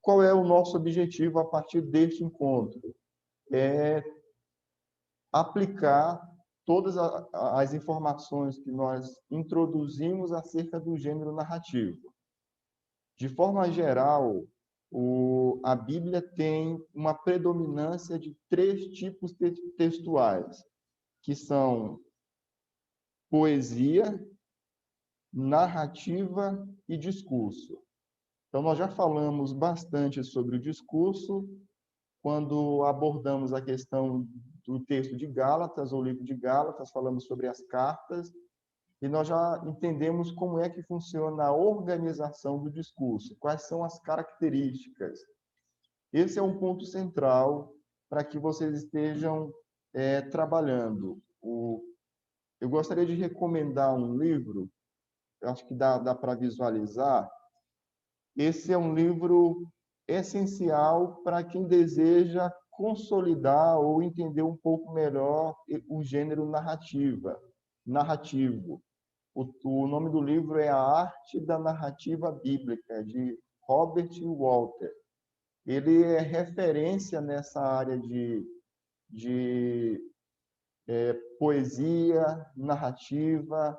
qual é o nosso objetivo a partir deste encontro? É aplicar todas as informações que nós introduzimos acerca do gênero narrativo. De forma geral, a Bíblia tem uma predominância de 3 tipos textuais, que são poesia, narrativa e discurso. Então, nós já falamos bastante sobre o discurso quando abordamos a questão do texto de Gálatas, ou livro de Gálatas, falamos sobre as cartas, e nós já entendemos como é que funciona a organização do discurso, quais são as características. Esse é um ponto central para que vocês estejam trabalhando. Eu gostaria de recomendar um livro, eu acho que dá para visualizar. Esse é um livro essencial para quem deseja consolidar ou entender um pouco melhor o gênero narrativo. O nome do livro é A Arte da Narrativa Bíblica, de Robert Walter. Ele é referência nessa área de poesia, narrativa.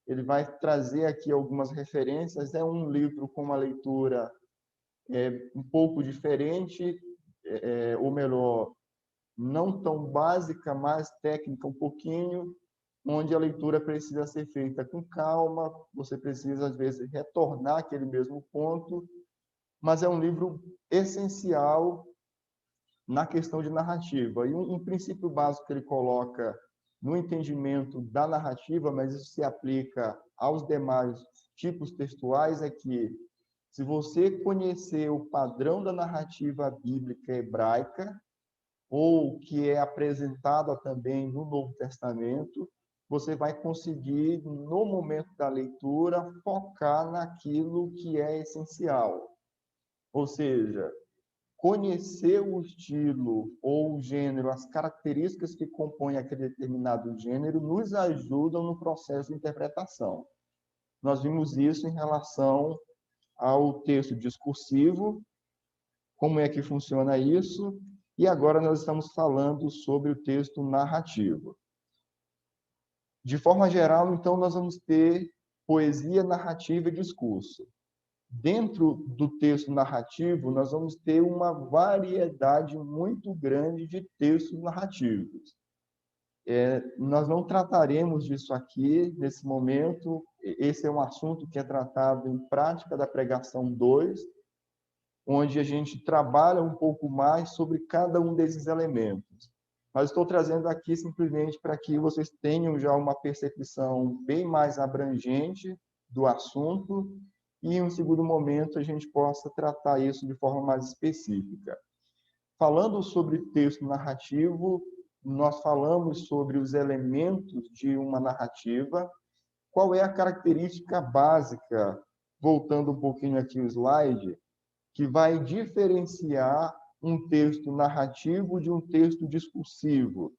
Ele vai trazer aqui algumas referências. É um livro com uma leitura um pouco diferente, ou melhor, não tão básica, mais técnica um pouquinho, onde a leitura precisa ser feita com calma, você precisa, às vezes, retornar àquele mesmo ponto, mas é um livro essencial na questão de narrativa. E um princípio básico que ele coloca no entendimento da narrativa, mas isso se aplica aos demais tipos textuais, é que se você conhecer o padrão da narrativa bíblica hebraica, ou que é apresentada também no Novo Testamento, você vai conseguir, no momento da leitura, focar naquilo que é essencial. Ou seja, conhecer o estilo ou o gênero, as características que compõem aquele determinado gênero, nos ajudam no processo de interpretação. Nós vimos isso em relação ao texto discursivo, como é que funciona isso, e agora nós estamos falando sobre o texto narrativo. De forma geral, então, nós vamos ter poesia, narrativa e discurso. Dentro do texto narrativo, nós vamos ter uma variedade muito grande de textos narrativos. Nós não trataremos disso aqui, nesse momento. Esse é um assunto que é tratado em Prática da Pregação 2, onde a gente trabalha um pouco mais sobre cada um desses elementos. Mas estou trazendo aqui simplesmente para que vocês tenham já uma percepção bem mais abrangente do assunto e, em um segundo momento, a gente possa tratar isso de forma mais específica. Falando sobre texto narrativo, nós falamos sobre os elementos de uma narrativa. Qual é a característica básica, voltando um pouquinho aqui o slide, que vai diferenciar um texto narrativo de um texto discursivo?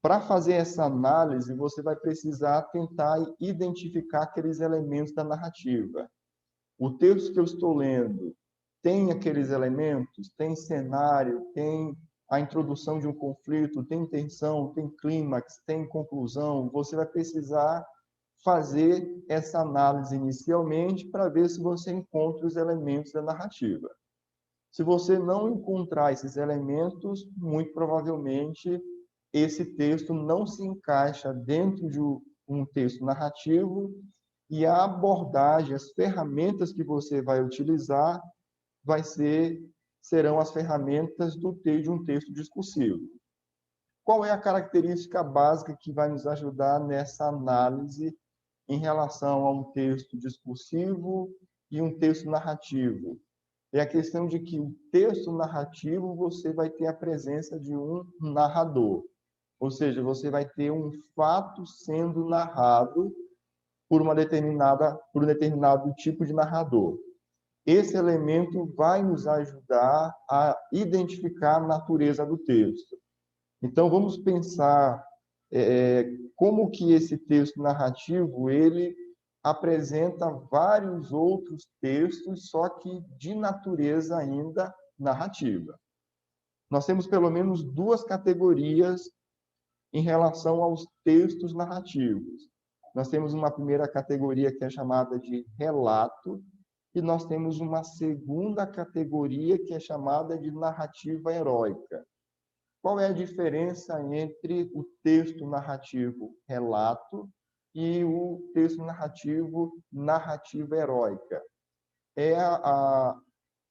Para fazer essa análise, você vai precisar tentar identificar aqueles elementos da narrativa. O texto que eu estou lendo tem aqueles elementos? Tem cenário, tem a introdução de um conflito, tem tensão, tem clímax, tem conclusão? Você vai precisar fazer essa análise inicialmente para ver se você encontra os elementos da narrativa. Se você não encontrar esses elementos, muito provavelmente esse texto não se encaixa dentro de um texto narrativo, e a abordagem, as ferramentas que você vai utilizar serão as ferramentas de um texto discursivo. Qual é a característica básica que vai nos ajudar nessa análise em relação a um texto discursivo e um texto narrativo? É a questão de que o texto narrativo você vai ter a presença de um narrador. Ou seja, você vai ter um fato sendo narrado por um determinado tipo de narrador. Esse elemento vai nos ajudar a identificar a natureza do texto. Então, vamos pensar como que esse texto narrativo ele apresenta vários outros textos, só que de natureza ainda narrativa. Nós temos pelo menos duas categorias em relação aos textos narrativos. Nós temos uma primeira categoria que é chamada de relato, e nós temos uma segunda categoria que é chamada de narrativa heróica. Qual é a diferença entre o texto narrativo relato e o texto narrativo narrativa heróica? É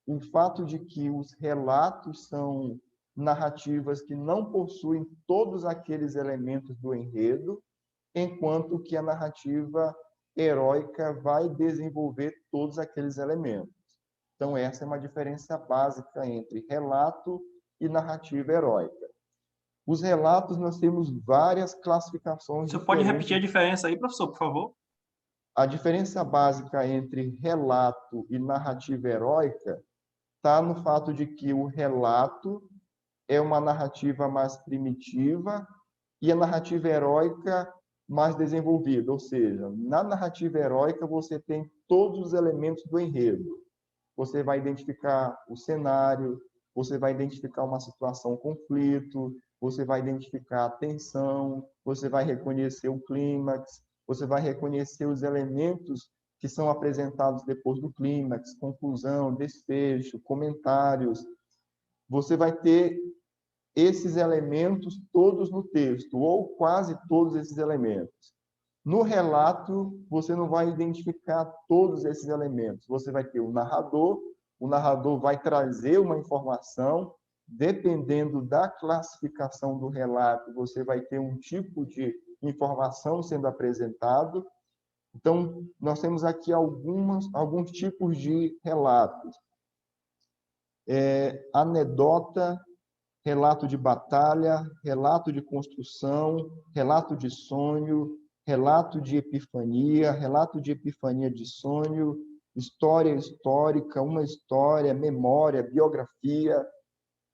o fato de que os relatos são narrativas que não possuem todos aqueles elementos do enredo, enquanto que a narrativa heróica vai desenvolver todos aqueles elementos. Então, essa é uma diferença básica entre relato e narrativa heróica. Os relatos, nós temos várias classificações Você pode diferentes. repetir a diferença aí, professor, por favor? A diferença básica entre relato e narrativa heróica está no fato de que o relato é uma narrativa mais primitiva e a narrativa heróica mais desenvolvida. Ou seja, na narrativa heróica você tem todos os elementos do enredo. Você vai identificar o cenário, você vai identificar uma situação, conflito, você vai identificar a tensão, você vai reconhecer o clímax, você vai reconhecer os elementos que são apresentados depois do clímax, conclusão, desfecho, comentários. Você vai ter esses elementos todos no texto, ou quase todos esses elementos. No relato, você não vai identificar todos esses elementos. Você vai ter o narrador vai trazer uma informação, dependendo da classificação do relato, você vai ter um tipo de informação sendo apresentado. Então, nós temos aqui alguns tipos de relatos. Anedota, relato de batalha, relato de construção, relato de sonho, relato de epifania de sonho, história histórica, uma história, memória, biografia.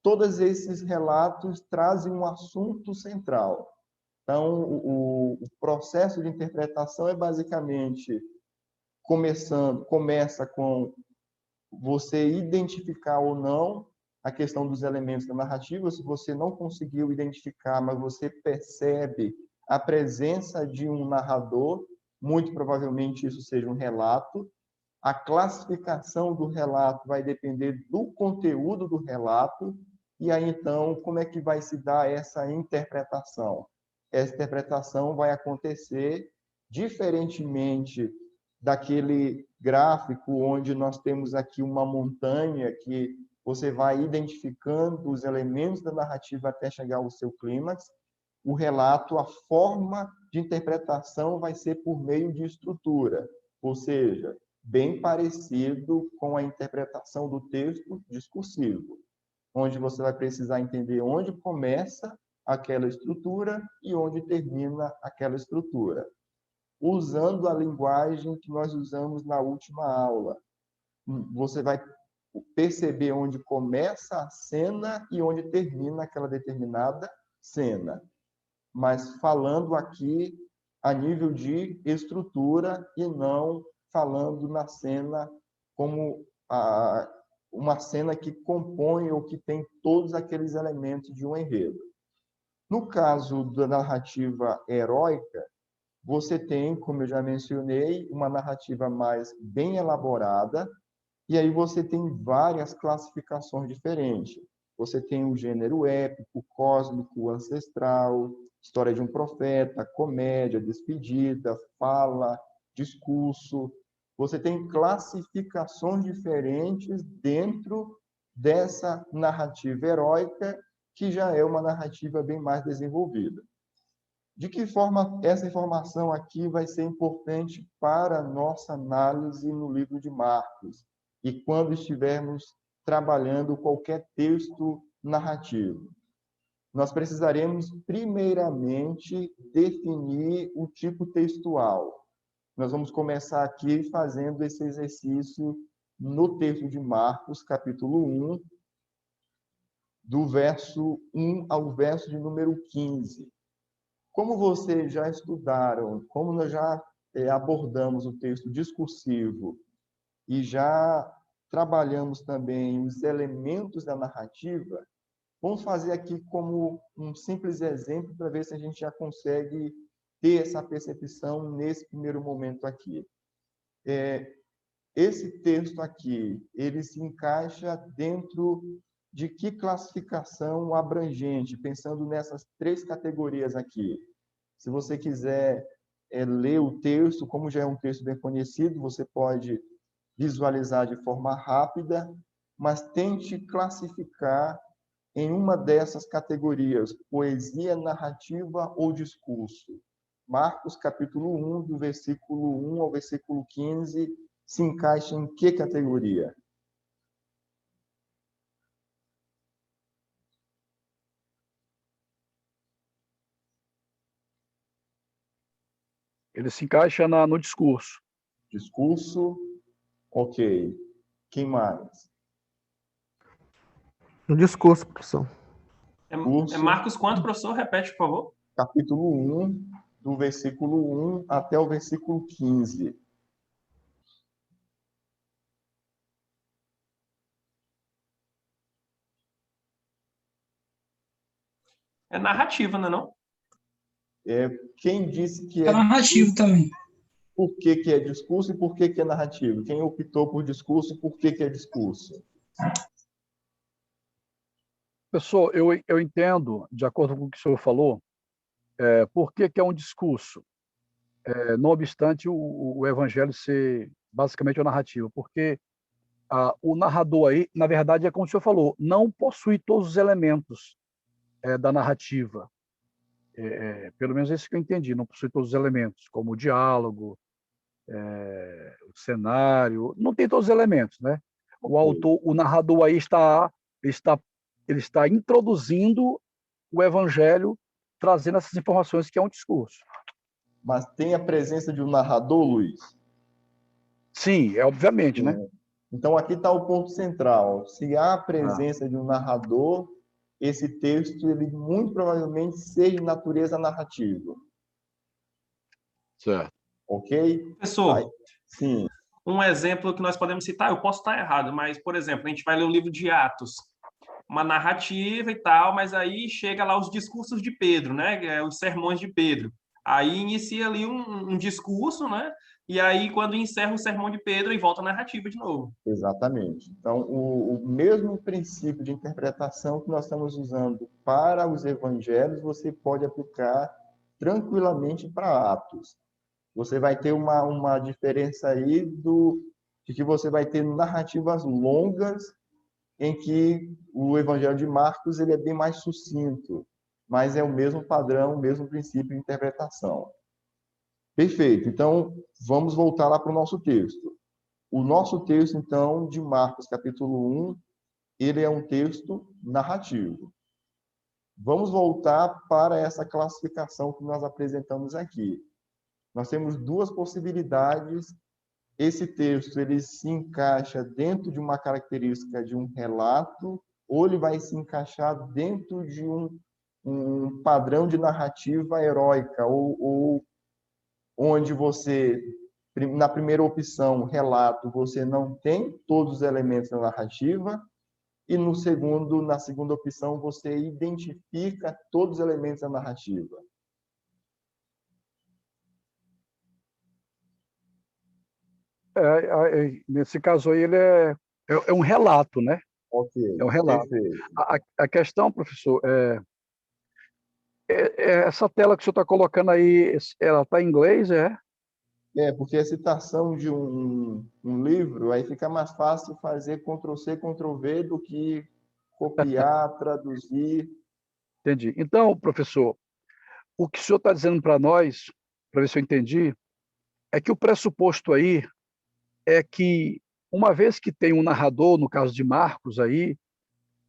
Todos esses relatos trazem um assunto central. Então, o processo de interpretação é basicamente começa com você identificar ou não a questão dos elementos da narrativa. Se você não conseguiu identificar, mas você percebe a presença de um narrador, muito provavelmente isso seja um relato. A classificação do relato vai depender do conteúdo do relato, e aí, então, como é que vai se dar essa interpretação? Essa interpretação vai acontecer diferentemente daquele gráfico onde nós temos aqui uma montanha que você vai identificando os elementos da narrativa até chegar ao seu clímax. O relato, a forma de interpretação vai ser por meio de estrutura, ou seja, bem parecido com a interpretação do texto discursivo, onde você vai precisar entender onde começa aquela estrutura e onde termina aquela estrutura, usando a linguagem que nós usamos na última aula. Você vai perceber onde começa a cena e onde termina aquela determinada cena, mas falando aqui a nível de estrutura e não falando na cena como uma cena que compõe ou que tem todos aqueles elementos de um enredo. No caso da narrativa heróica, você tem, como eu já mencionei, uma narrativa mais bem elaborada, e aí você tem várias classificações diferentes. Você tem o gênero épico, cósmico, ancestral, história de um profeta, comédia, despedida, fala, discurso. Você tem classificações diferentes dentro dessa narrativa heróica, que já é uma narrativa bem mais desenvolvida. De que forma essa informação aqui vai ser importante para a nossa análise no livro de Marcos e quando estivermos trabalhando qualquer texto narrativo? Nós precisaremos, primeiramente, definir o tipo textual. Nós vamos começar aqui fazendo esse exercício no texto de Marcos, capítulo 1, do verso 1 ao verso de número 15. Como vocês já estudaram, como nós já abordamos o texto discursivo e já trabalhamos também os elementos da narrativa, vamos fazer aqui como um simples exemplo para ver se a gente já consegue ter essa percepção nesse primeiro momento aqui. Esse texto aqui, ele se encaixa dentro de que classificação abrangente, pensando nessas 3 categorias aqui. Se você quiser ler o texto, como já é um texto bem conhecido, você pode visualizar de forma rápida, mas tente classificar em uma dessas categorias, poesia, narrativa ou discurso. Marcos, capítulo 1, do versículo 1 ao versículo 15, se encaixa em que categoria? Ele se encaixa no discurso. Discurso, ok. Quem mais? No discurso, professor. É Marcos quanto, professor? Repete, por favor. Capítulo 1, do versículo 1 até o versículo 15. É narrativa, não é não? Quem disse que É narrativo também. Por que é discurso e por que é narrativo? Quem optou por discurso e por que é discurso? Professor, eu entendo, de acordo com o que o senhor falou, por que é um discurso, não obstante o evangelho ser basicamente uma narrativa, porque o narrador aí, na verdade, é como o senhor falou, não possui todos os elementos da narrativa. Pelo menos é isso que eu entendi, não possui todos os elementos, como o diálogo, o cenário, não tem todos os elementos, né? O autor, o narrador aí ele está introduzindo o evangelho, trazendo essas informações que é um discurso. Mas tem a presença de um narrador, Luiz? Sim, obviamente, né? Então, aqui está o ponto central. Se há a presença de um narrador, esse texto, ele muito provavelmente seja de natureza narrativa. Certo. Ok? Professor, sim. Um exemplo que nós podemos citar, eu posso estar errado, mas, por exemplo, a gente vai ler o livro de Atos, uma narrativa e tal, mas aí chega lá os discursos de Pedro, né? Os sermões de Pedro. Aí inicia ali um discurso, né? E aí, quando encerra o sermão de Pedro, e volta a narrativa de novo. Exatamente. Então, o mesmo princípio de interpretação que nós estamos usando para os evangelhos, você pode aplicar tranquilamente para Atos. Você vai ter uma diferença aí de que você vai ter narrativas longas em que o Evangelho de Marcos ele é bem mais sucinto, mas é o mesmo padrão, o mesmo princípio de interpretação. Perfeito. Então, vamos voltar lá para o nosso texto. O nosso texto, então, de Marcos, capítulo 1, ele é um texto narrativo. Vamos voltar para essa classificação que nós apresentamos aqui. Nós temos 2 possibilidades. Esse texto ele se encaixa dentro de uma característica de um relato, ou ele vai se encaixar dentro de um padrão de narrativa heróica, ou onde você, na primeira opção, relato, você não tem todos os elementos da narrativa, e na segunda opção, você identifica todos os elementos da narrativa. Nesse caso aí, ele é um relato, né? Ok, é um relato. perfeito. A questão, professor, essa tela que o senhor está colocando aí, ela está em inglês, Porque a citação de um livro, aí fica mais fácil fazer Ctrl+C, Ctrl+V do que copiar, traduzir. Entendi. Então, professor, o que o senhor está dizendo para nós, para ver se eu entendi, é que o pressuposto aí é que, uma vez que tem um narrador, no caso de Marcos aí,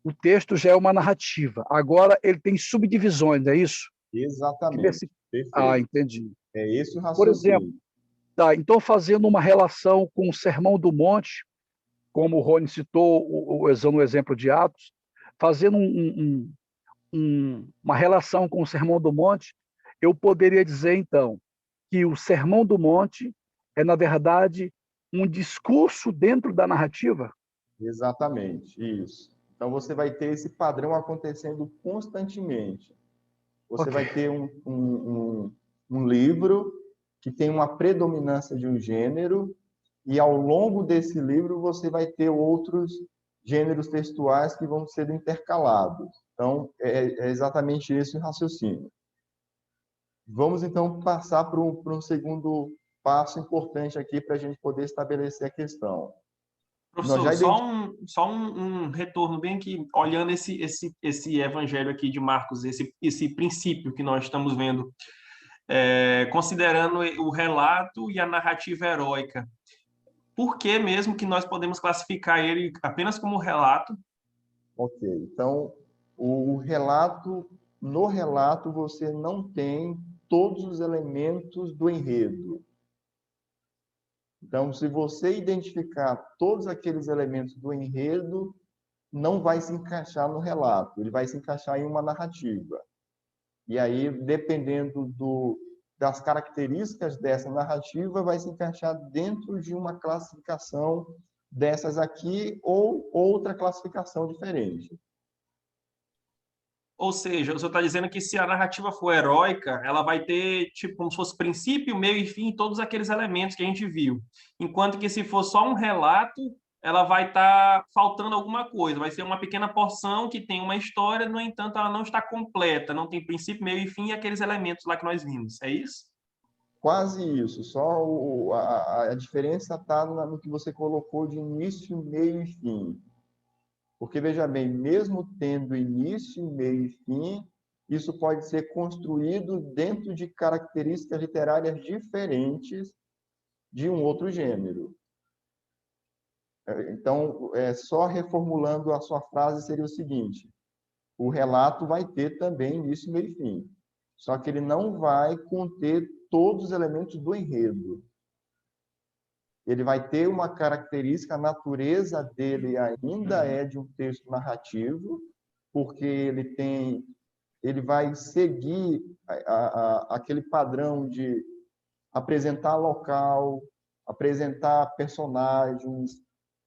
o texto já é uma narrativa. Agora ele tem subdivisões, é isso? Exatamente. Perfeito. Entendi. É esse o raciocínio. Por exemplo, então fazendo uma relação com o Sermão do Monte, como o Rony citou, usando o exemplo de Atos, fazendo uma relação com o Sermão do Monte, eu poderia dizer, então, que o Sermão do Monte é, na verdade, um discurso dentro da narrativa? Exatamente, isso. Então, você vai ter esse padrão acontecendo constantemente. Você Ok. vai ter um livro que tem uma predominância de um gênero, e ao longo desse livro você vai ter outros gêneros textuais que vão sendo intercalados. Então, é exatamente esse o raciocínio. Vamos, então, passar para um segundo passo importante aqui para a gente poder estabelecer a questão. Nós Professor, já só um retorno bem aqui, olhando esse evangelho aqui de Marcos, esse princípio que nós estamos vendo, considerando o relato e a narrativa heróica. Por que mesmo que nós podemos classificar ele apenas como relato? Ok, então, o relato, no relato você não tem todos os elementos do enredo. Então, se você identificar todos aqueles elementos do enredo, não vai se encaixar no relato, ele vai se encaixar em uma narrativa. E aí, dependendo das características dessa narrativa, vai se encaixar dentro de uma classificação dessas aqui ou outra classificação diferente. Ou seja, o senhor está dizendo que se a narrativa for heróica, ela vai ter, tipo, como se fosse princípio, meio e fim, todos aqueles elementos que a gente viu. Enquanto que se for só um relato, ela vai estar faltando alguma coisa, vai ser uma pequena porção que tem uma história, no entanto, ela não está completa, não tem princípio, meio e fim e aqueles elementos lá que nós vimos. É isso? Quase isso, só a diferença está no que você colocou de início, meio e fim. Porque, veja bem, mesmo tendo início, meio e fim, isso pode ser construído dentro de características literárias diferentes de um outro gênero. Então, só reformulando a sua frase, seria o seguinte: o relato vai ter também início, meio e fim, só que ele não vai conter todos os elementos do enredo. Ele vai ter uma característica, a natureza dele ainda é de um texto narrativo, porque ele vai seguir aquele padrão de apresentar local, apresentar personagens,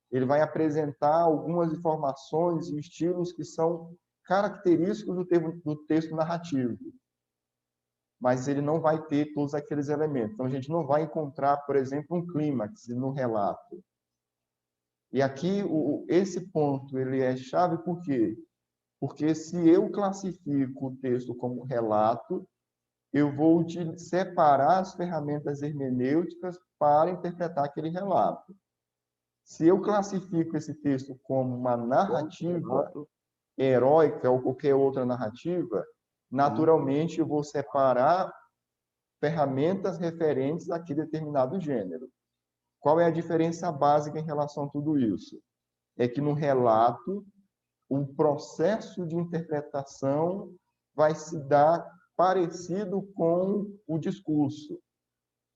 ele vai apresentar algumas informações e estilos que são característicos do texto narrativo, mas ele não vai ter todos aqueles elementos. Então, a gente não vai encontrar, por exemplo, um clímax no relato. E aqui, esse ponto ele é chave por quê? Porque se eu classifico o texto como relato, eu vou separar as ferramentas hermenêuticas para interpretar aquele relato. Se eu classifico esse texto como uma narrativa heróica ou qualquer outra narrativa, naturalmente eu vou separar ferramentas referentes àquele determinado gênero. Qual é a diferença básica em relação a tudo isso? É que no relato, o processo de interpretação vai se dar parecido com o discurso.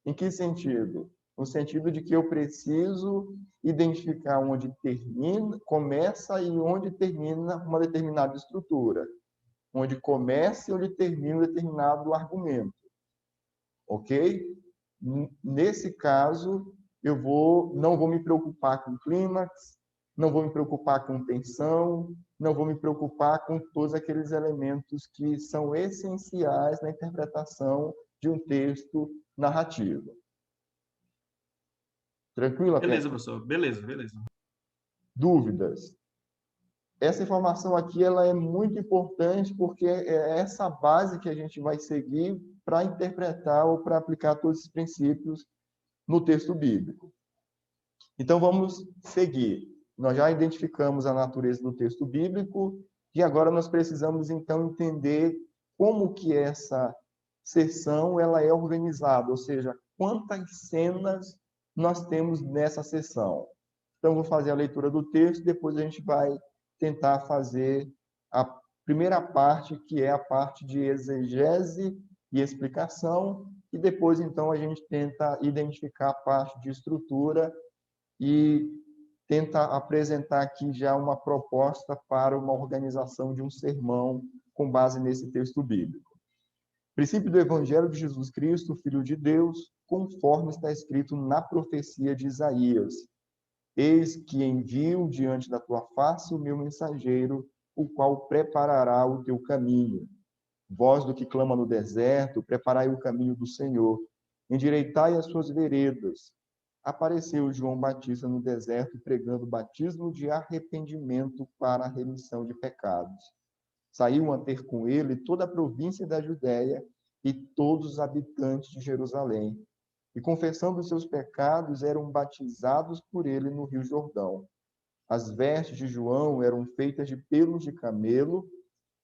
Em que sentido? No sentido de que eu preciso identificar onde começa e onde termina uma determinada estrutura, onde começa e onde termina um determinado argumento. Ok? Nesse caso, não vou me preocupar com clímax, não vou me preocupar com tensão, não vou me preocupar com todos aqueles elementos que são essenciais na interpretação de um texto narrativo. Tranquilo? Beleza, professor. Beleza. Dúvidas? Essa informação aqui ela é muito importante porque é essa base que a gente vai seguir para interpretar ou para aplicar todos esses princípios no texto bíblico. Então, vamos seguir. Nós já identificamos a natureza do texto bíblico e agora nós precisamos, então, entender como que essa sessão ela é organizada, ou seja, quantas cenas nós temos nessa sessão. Então, vou fazer a leitura do texto, depois a gente vai tentar fazer a primeira parte, que é a parte de exegese e explicação, e depois, então, a gente tenta identificar a parte de estrutura e tenta apresentar aqui já uma proposta para uma organização de um sermão com base nesse texto bíblico. Princípio do Evangelho de Jesus Cristo, Filho de Deus, conforme está escrito na profecia de Isaías. Eis que envio diante da tua face o meu mensageiro, o qual preparará o teu caminho. Voz do que clama no deserto, preparai o caminho do Senhor, endireitai as suas veredas. Apareceu João Batista no deserto, pregando batismo de arrependimento para a remissão de pecados. Saiu a ter com ele toda a província da Judéia e todos os habitantes de Jerusalém. E, confessando os seus pecados, eram batizados por ele no Rio Jordão. As vestes de João eram feitas de pelos de camelo,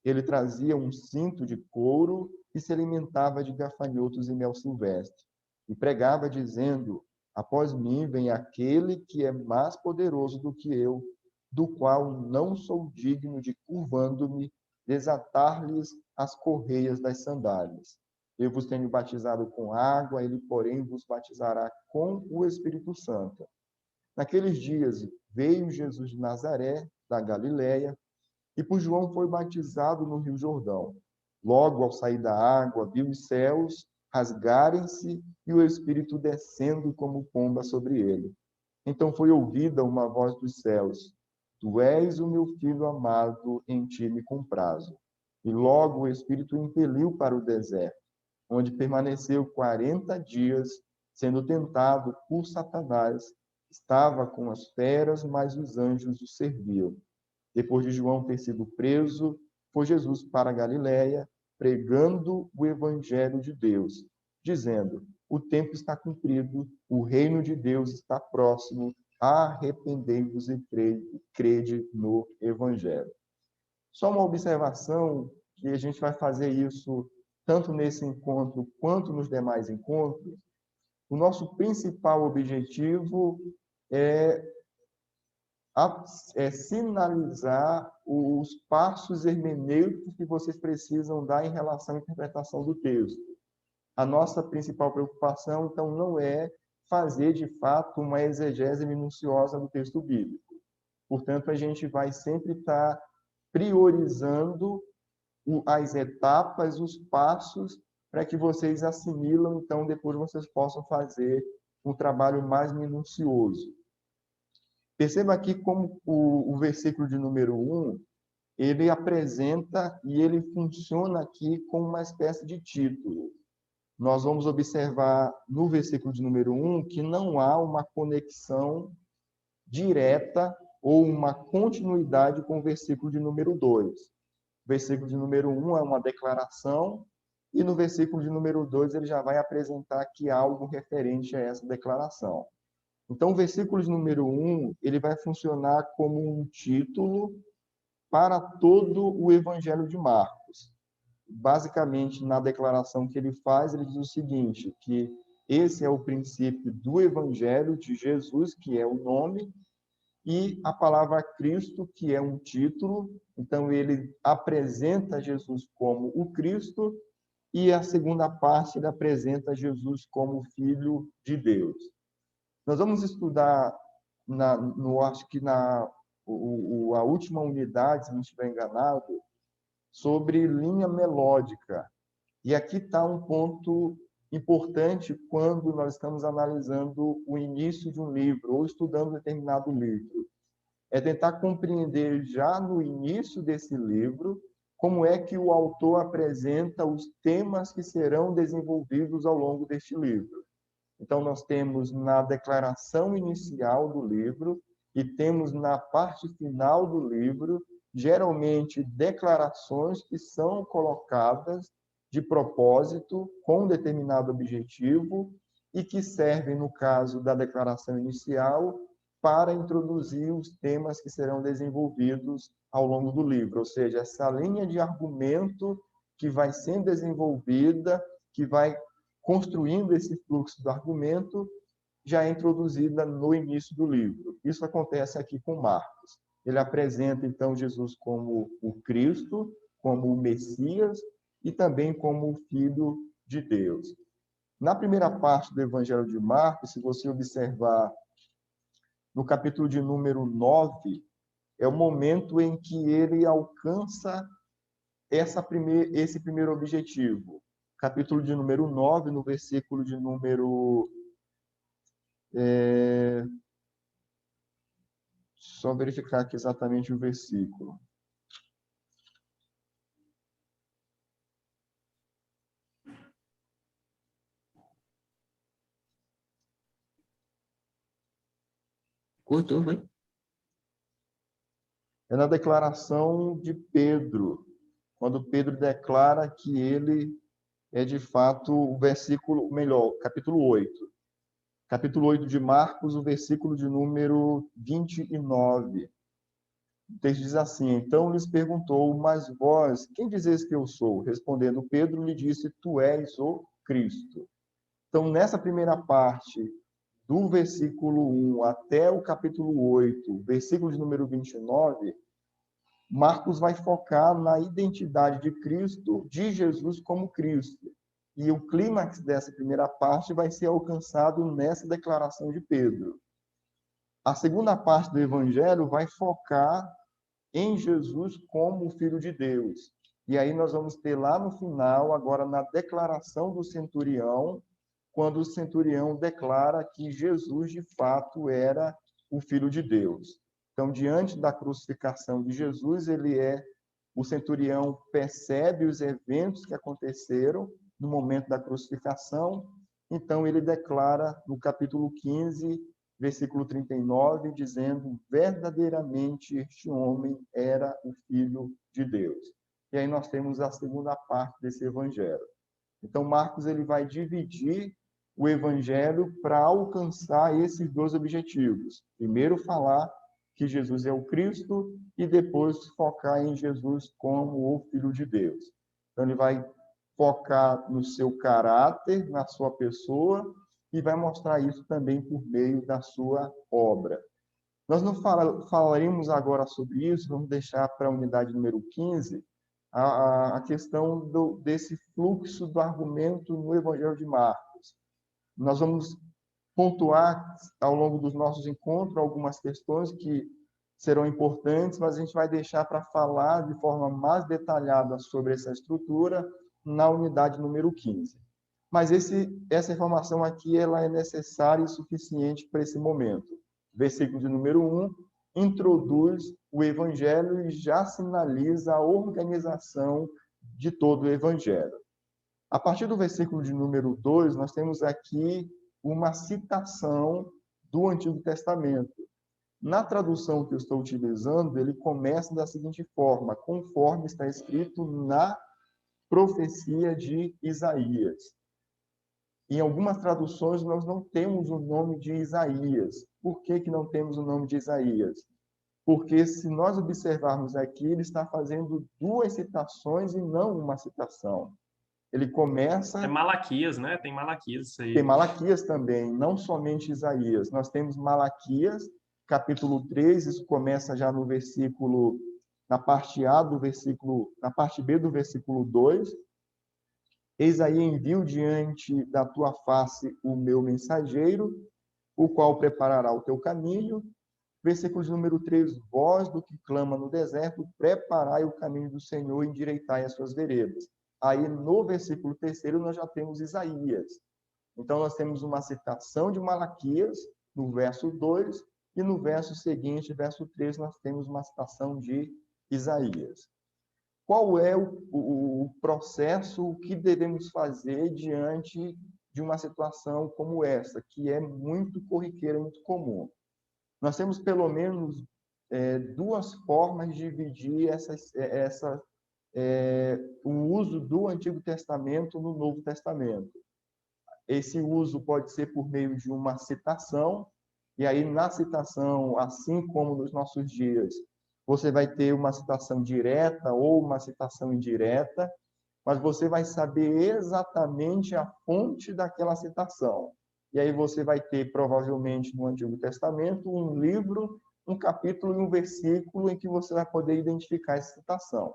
ele trazia um cinto de couro e se alimentava de gafanhotos e mel silvestre. E pregava, dizendo: após mim vem aquele que é mais poderoso do que eu, do qual não sou digno de, curvando-me, desatar-lhes as correias das sandálias. Eu vos tenho batizado com água, ele, porém, vos batizará com o Espírito Santo. Naqueles dias veio Jesus de Nazaré, da Galiléia, e por João foi batizado no Rio Jordão. Logo, ao sair da água, viu os céus rasgarem-se e o Espírito descendo como pomba sobre ele. Então foi ouvida uma voz dos céus: Tu és o meu filho amado, em ti me comprazo. E logo o Espírito o impeliu para o deserto, onde permaneceu 40 dias, sendo tentado por Satanás. Estava com as feras, mas os anjos o serviam. Depois de João ter sido preso, foi Jesus para a Galiléia, pregando o evangelho de Deus, dizendo: o tempo está cumprido, o reino de Deus está próximo, arrependei-vos e crede no evangelho. Só uma observação, que a gente vai fazer isso tanto nesse encontro quanto nos demais encontros. O nosso principal objetivo é sinalizar os passos hermenêuticos que vocês precisam dar em relação à interpretação do texto. A nossa principal preocupação, então, não é fazer, de fato, uma exegese minuciosa do texto bíblico. Portanto, a gente vai sempre estar priorizando as etapas, os passos, para que vocês assimilam, então, depois vocês possam fazer um trabalho mais minucioso. Perceba aqui como o versículo de número 1, ele apresenta e ele funciona aqui como uma espécie de título. Nós vamos observar no versículo de número 1 que não há uma conexão direta ou uma continuidade com o versículo de número 2. O versículo de número 1 é uma declaração e no versículo de número 2 ele já vai apresentar aqui algo referente a essa declaração. Então, o versículo de número 1, ele vai funcionar como um título para todo o Evangelho de Marcos. Basicamente, na declaração que ele faz, ele diz o seguinte, que esse é o princípio do Evangelho de Jesus, que é o nome, e a palavra Cristo, que é um título. Então, ele apresenta Jesus como o Cristo, e a segunda parte, ele apresenta Jesus como Filho de Deus. Nós vamos estudar, acho que a última unidade, se não estiver enganado, sobre linha melódica. E aqui está um ponto importante quando nós estamos analisando o início de um livro ou estudando determinado livro. É tentar compreender já no início desse livro como é que o autor apresenta os temas que serão desenvolvidos ao longo deste livro. Então, nós temos na declaração inicial do livro e temos na parte final do livro, geralmente, declarações que são colocadas de propósito, com um determinado objetivo, e que servem, no caso da declaração inicial, para introduzir os temas que serão desenvolvidos ao longo do livro. Ou seja, essa linha de argumento que vai sendo desenvolvida, que vai construindo esse fluxo do argumento, já é introduzida no início do livro. Isso acontece aqui com Marcos. Ele apresenta, então, Jesus como o Cristo, como o Messias e também como o Filho de Deus. Na primeira parte do Evangelho de Marcos, se você observar no capítulo de número 9, é o momento em que ele alcança esse primeiro objetivo. capítulo de número 9, no versículo de número... Só verificar aqui exatamente o versículo. Cortou, vai? É na declaração de Pedro, quando Pedro declara que ele é de fato o versículo, melhor, capítulo 8. Capítulo 8 de Marcos, o versículo de número 29. O texto diz assim: Então lhes perguntou, mas vós, quem dizeis que eu sou? Respondendo Pedro, lhe disse, tu és o Cristo. Então, nessa primeira parte, do versículo 1 até o capítulo 8, versículo de número 29, Marcos vai focar na identidade de Cristo, de Jesus como Cristo. E o clímax dessa primeira parte vai ser alcançado nessa declaração de Pedro. A segunda parte do evangelho vai focar em Jesus como o Filho de Deus. E aí nós vamos ter lá no final, agora na declaração do centurião, quando o centurião declara que Jesus de fato era o Filho de Deus. Então, diante da crucificação de Jesus, o centurião percebe os eventos que aconteceram no momento da crucificação, então ele declara no capítulo 15, versículo 39, dizendo, verdadeiramente este homem era o Filho de Deus. E aí nós temos a segunda parte desse evangelho. Então, Marcos ele vai dividir o evangelho para alcançar esses dois objetivos. Primeiro, falar que Jesus é o Cristo e depois focar em Jesus como o Filho de Deus. Então, ele vai focar no seu caráter, na sua pessoa, e vai mostrar isso também por meio da sua obra. Nós não falaremos agora sobre isso, vamos deixar para a unidade número 15, a questão desse fluxo do argumento no Evangelho de Marcos. Nós vamos pontuar ao longo dos nossos encontros algumas questões que serão importantes, mas a gente vai deixar para falar de forma mais detalhada sobre essa estrutura na unidade número 15. Mas essa informação aqui ela é necessária e suficiente para esse momento. Versículo de número 1 introduz o Evangelho e já sinaliza a organização de todo o Evangelho. A partir do versículo de número 2, nós temos aqui uma citação do Antigo Testamento. Na tradução que eu estou utilizando, ele começa da seguinte forma, conforme está escrito na profecia de Isaías. Em algumas traduções, nós não temos o nome de Isaías. Por que não temos o nome de Isaías? Porque, se nós observarmos aqui, ele está fazendo duas citações e não uma citação. Ele começa... É Malaquias, né? Tem Malaquias isso aí. Tem Malaquias também, não somente Isaías. Nós temos Malaquias, capítulo 3, isso começa já no versículo... na parte A do versículo... na parte B do versículo 2. Eis aí envio diante da tua face o meu mensageiro, o qual preparará o teu caminho. Versículo de número 3, voz do que clama no deserto, preparai o caminho do Senhor e endireitai as suas veredas. Aí, no versículo 3, nós já temos Isaías. Então, nós temos uma citação de Malaquias, no verso 2, e no verso seguinte, verso 3, nós temos uma citação de Isaías. Qual é o processo, o que devemos fazer diante de uma situação como essa, que é muito corriqueira, muito comum? Nós temos, pelo menos, duas formas de dividir o uso do Antigo Testamento no Novo Testamento. Esse uso pode ser por meio de uma citação, e aí, na citação, assim como nos nossos dias, você vai ter uma citação direta ou uma citação indireta, mas você vai saber exatamente a fonte daquela citação. E aí você vai ter, provavelmente, no Antigo Testamento, um livro, um capítulo e um versículo em que você vai poder identificar essa citação.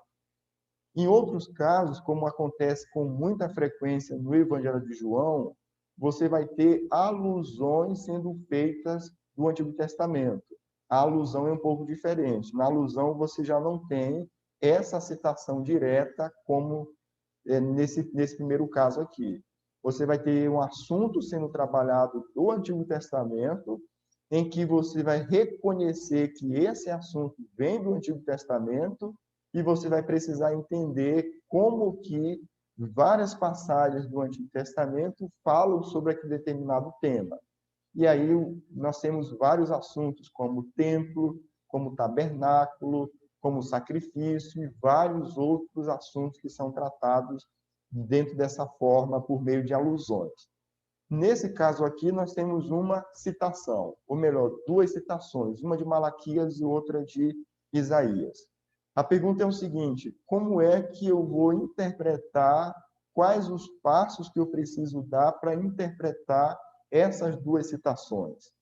Em outros casos, como acontece com muita frequência no Evangelho de João, você vai ter alusões sendo feitas do Antigo Testamento. A alusão é um pouco diferente. Na alusão, você já não tem essa citação direta como nesse primeiro caso aqui. Você vai ter um assunto sendo trabalhado do Antigo Testamento, em que você vai reconhecer que esse assunto vem do Antigo Testamento e você vai precisar entender como que várias passagens do Antigo Testamento falam sobre aquele determinado tema. E aí nós temos vários assuntos, como templo, como tabernáculo, como sacrifício e vários outros assuntos que são tratados dentro dessa forma por meio de alusões. Nesse caso aqui, nós temos uma citação, ou melhor, duas citações, uma de Malaquias e outra de Isaías. A pergunta é o seguinte: como é que eu vou interpretar, quais os passos que eu preciso dar para interpretar essas duas citações?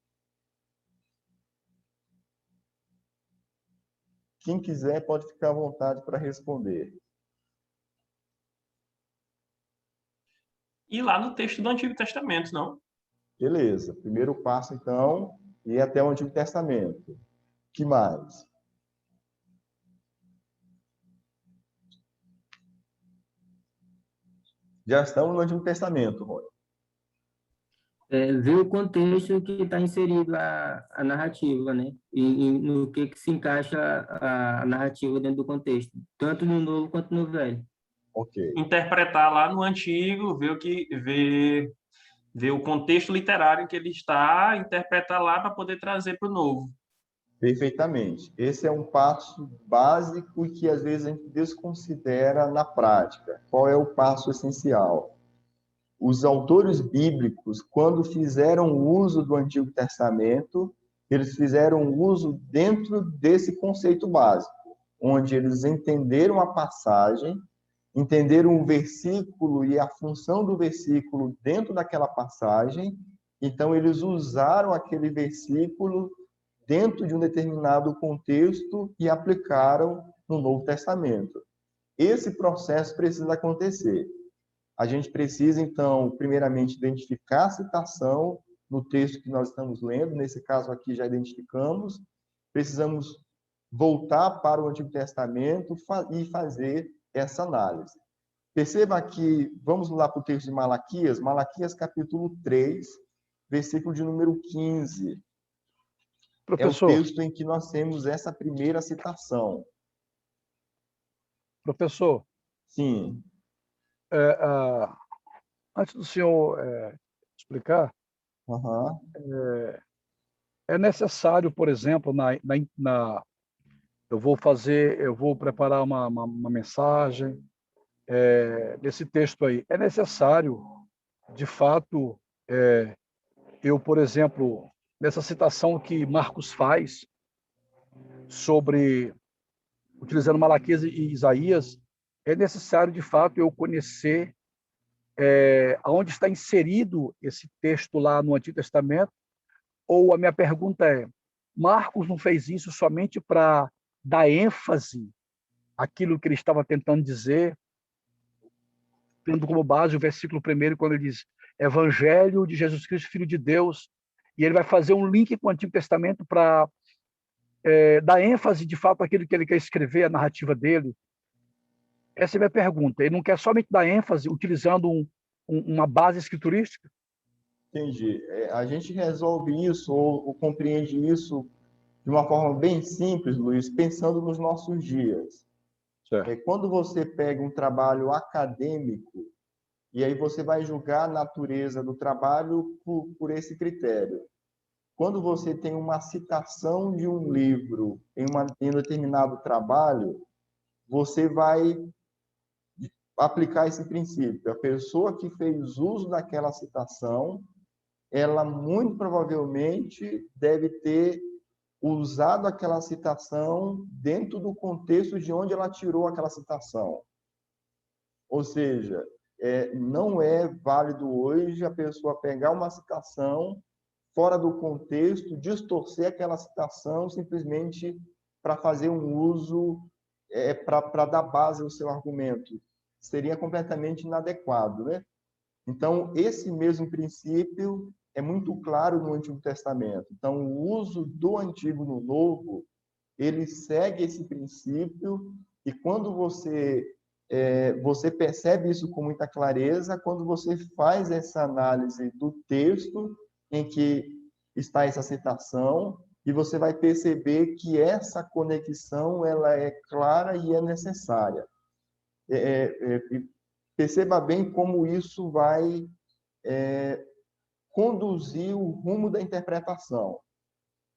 Quem quiser pode ficar à vontade para responder. E lá no texto do Antigo Testamento, não? Beleza. Primeiro passo, então, ir até o Antigo Testamento. Que mais? Já estamos no Antigo Testamento, Rony. Ver o contexto que está inserido a narrativa, né? E no que se encaixa a narrativa dentro do contexto, tanto no Novo quanto no Velho. Ok. Interpretar lá no Antigo, ver o contexto literário em que ele está, interpretar lá para poder trazer para o Novo. Perfeitamente. Esse é um passo básico e que às vezes a gente desconsidera na prática. Qual é o passo essencial? Os autores bíblicos, quando fizeram uso do Antigo Testamento, eles fizeram uso dentro desse conceito básico, onde eles entenderam a passagem, entenderam o versículo e a função do versículo dentro daquela passagem, então eles usaram aquele versículo dentro de um determinado contexto e aplicaram no Novo Testamento. Esse processo precisa acontecer. A gente precisa, então, primeiramente, identificar a citação no texto que nós estamos lendo. Nesse caso aqui, já identificamos. Precisamos voltar para o Antigo Testamento e fazer essa análise. Perceba que, vamos lá para o texto de Malaquias, Malaquias capítulo 3, versículo de número 15. Professor, É o texto em que nós temos essa primeira citação. professor, Sim. Antes do senhor explicar, Uhum. é necessário, por exemplo, eu vou preparar uma mensagem desse texto aí. É necessário, de fato, eu, por exemplo, nessa citação que Marcos faz sobre, utilizando Malaquias e Isaías, é necessário, de fato, eu conhecer aonde está inserido esse texto lá no Antigo Testamento, ou a minha pergunta é, Marcos não fez isso somente para dar ênfase àquilo que ele estava tentando dizer, tendo como base o versículo 1, quando ele diz Evangelho de Jesus Cristo, Filho de Deus, e ele vai fazer um link com o Antigo Testamento para dar ênfase, de fato, àquilo que ele quer escrever, a narrativa dele. Essa é a minha pergunta. Ele não quer somente dar ênfase utilizando uma base escriturística? Entendi. A gente resolve isso ou compreende isso de uma forma bem simples, Luiz, pensando nos nossos dias. Certo. Quando você pega um trabalho acadêmico e aí você vai julgar a natureza do trabalho por esse critério. Quando você tem uma citação de um livro em um determinado trabalho, você vai aplicar esse princípio. A pessoa que fez uso daquela citação, ela muito provavelmente deve ter usado aquela citação dentro do contexto de onde ela tirou aquela citação. Ou seja, não é válido hoje a pessoa pegar uma citação fora do contexto, distorcer aquela citação simplesmente para fazer um uso, para dar base ao seu argumento. Seria completamente inadequado, né? Então, esse mesmo princípio é muito claro no Antigo Testamento. Então, o uso do Antigo no Novo, ele segue esse princípio, e quando você você percebe isso com muita clareza quando você faz essa análise do texto em que está essa citação, e você vai perceber que essa conexão ela é clara e é necessária. Perceba bem como isso vai conduzir o rumo da interpretação.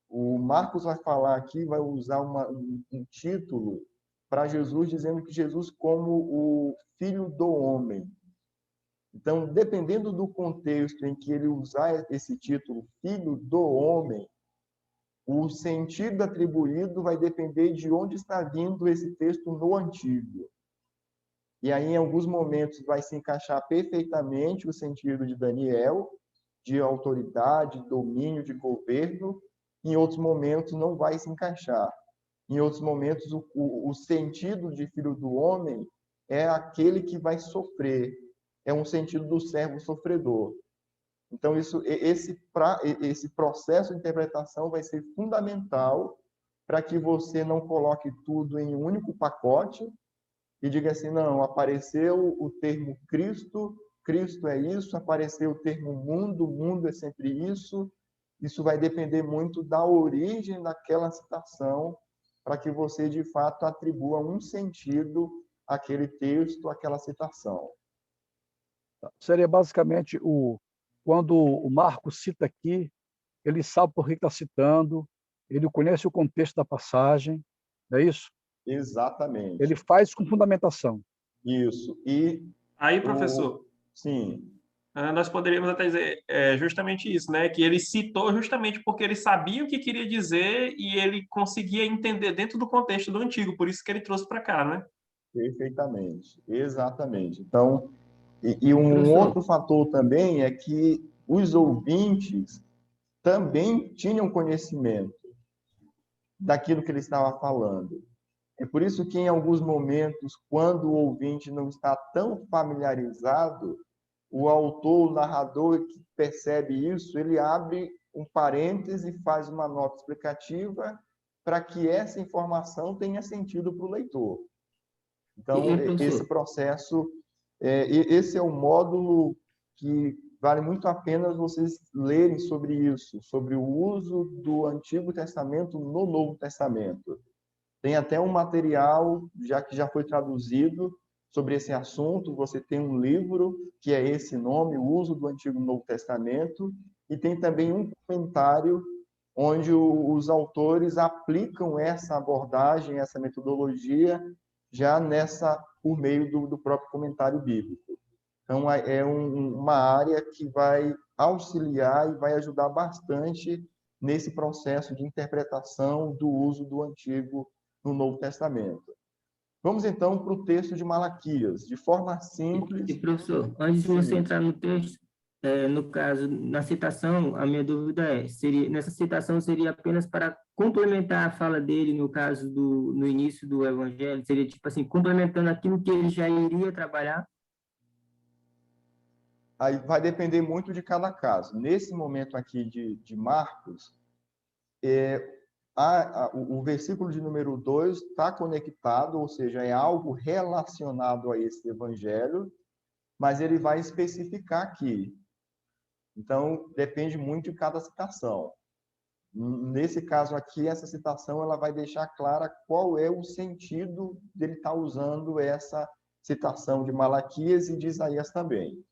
O Marcos vai falar aqui, vai usar um título para Jesus, dizendo que Jesus como o Filho do Homem. Então, dependendo do contexto em que ele usar esse título, Filho do Homem, o sentido atribuído vai depender de onde está vindo esse texto no Antigo. E aí, em alguns momentos, vai se encaixar perfeitamente o sentido de Daniel, de autoridade, domínio, de governo. Em outros momentos, não vai se encaixar. Em outros momentos, o sentido de filho do homem é aquele que vai sofrer. É um sentido do servo sofredor. Então, esse processo de interpretação vai ser fundamental para que você não coloque tudo em um único pacote e diga assim, não, apareceu o termo Cristo, Cristo é isso, apareceu o termo mundo, mundo é sempre isso. Isso vai depender muito da origem daquela citação para que você, de fato, atribua um sentido àquele texto, àquela citação. Seria basicamente quando o Marcos cita aqui, ele sabe por que está citando, ele conhece o contexto da passagem, não é isso? Exatamente. Ele faz com fundamentação. Isso. E aí, professor, sim. Nós poderíamos até dizer justamente isso, né? Que ele citou justamente porque ele sabia o que queria dizer e ele conseguia entender dentro do contexto do antigo, por isso que ele trouxe para cá, né? Perfeitamente. Exatamente. Então, e um Professor, outro fator também é que os ouvintes também tinham conhecimento daquilo que ele estava falando. É por isso que, em alguns momentos, quando o ouvinte não está tão familiarizado, o autor, o narrador que percebe isso, ele abre um parêntese e faz uma nota explicativa para que essa informação tenha sentido para o leitor. Então, esse professor, processo, esse é o módulo que vale muito a pena vocês lerem sobre isso, sobre o uso do Antigo Testamento no Novo Testamento. Tem até um material, que já foi traduzido, sobre esse assunto. Você tem um livro, que é esse nome, O Uso do Antigo e Novo Testamento, e tem também um comentário onde os autores aplicam essa abordagem, essa metodologia, já por meio do próprio comentário bíblico. Então, é uma área que vai auxiliar e vai ajudar bastante nesse processo de interpretação do uso do Antigo no Novo Testamento. Vamos, então, para o texto de Malaquias, de forma simples. professor, antes de você Sim. entrar no texto, no caso, na citação, a minha dúvida nessa citação seria apenas para complementar a fala dele, no caso no início do Evangelho, seria tipo assim, complementando aquilo que ele já iria trabalhar? Aí vai depender muito de cada caso. Nesse momento aqui de Marcos, o versículo de número 2 está conectado, ou seja, é algo relacionado a esse evangelho, mas ele vai especificar aqui. Então, depende muito de cada citação. Nesse caso aqui, essa citação ela vai deixar clara qual é o sentido dele estar usando essa citação de Malaquias e de Isaías também.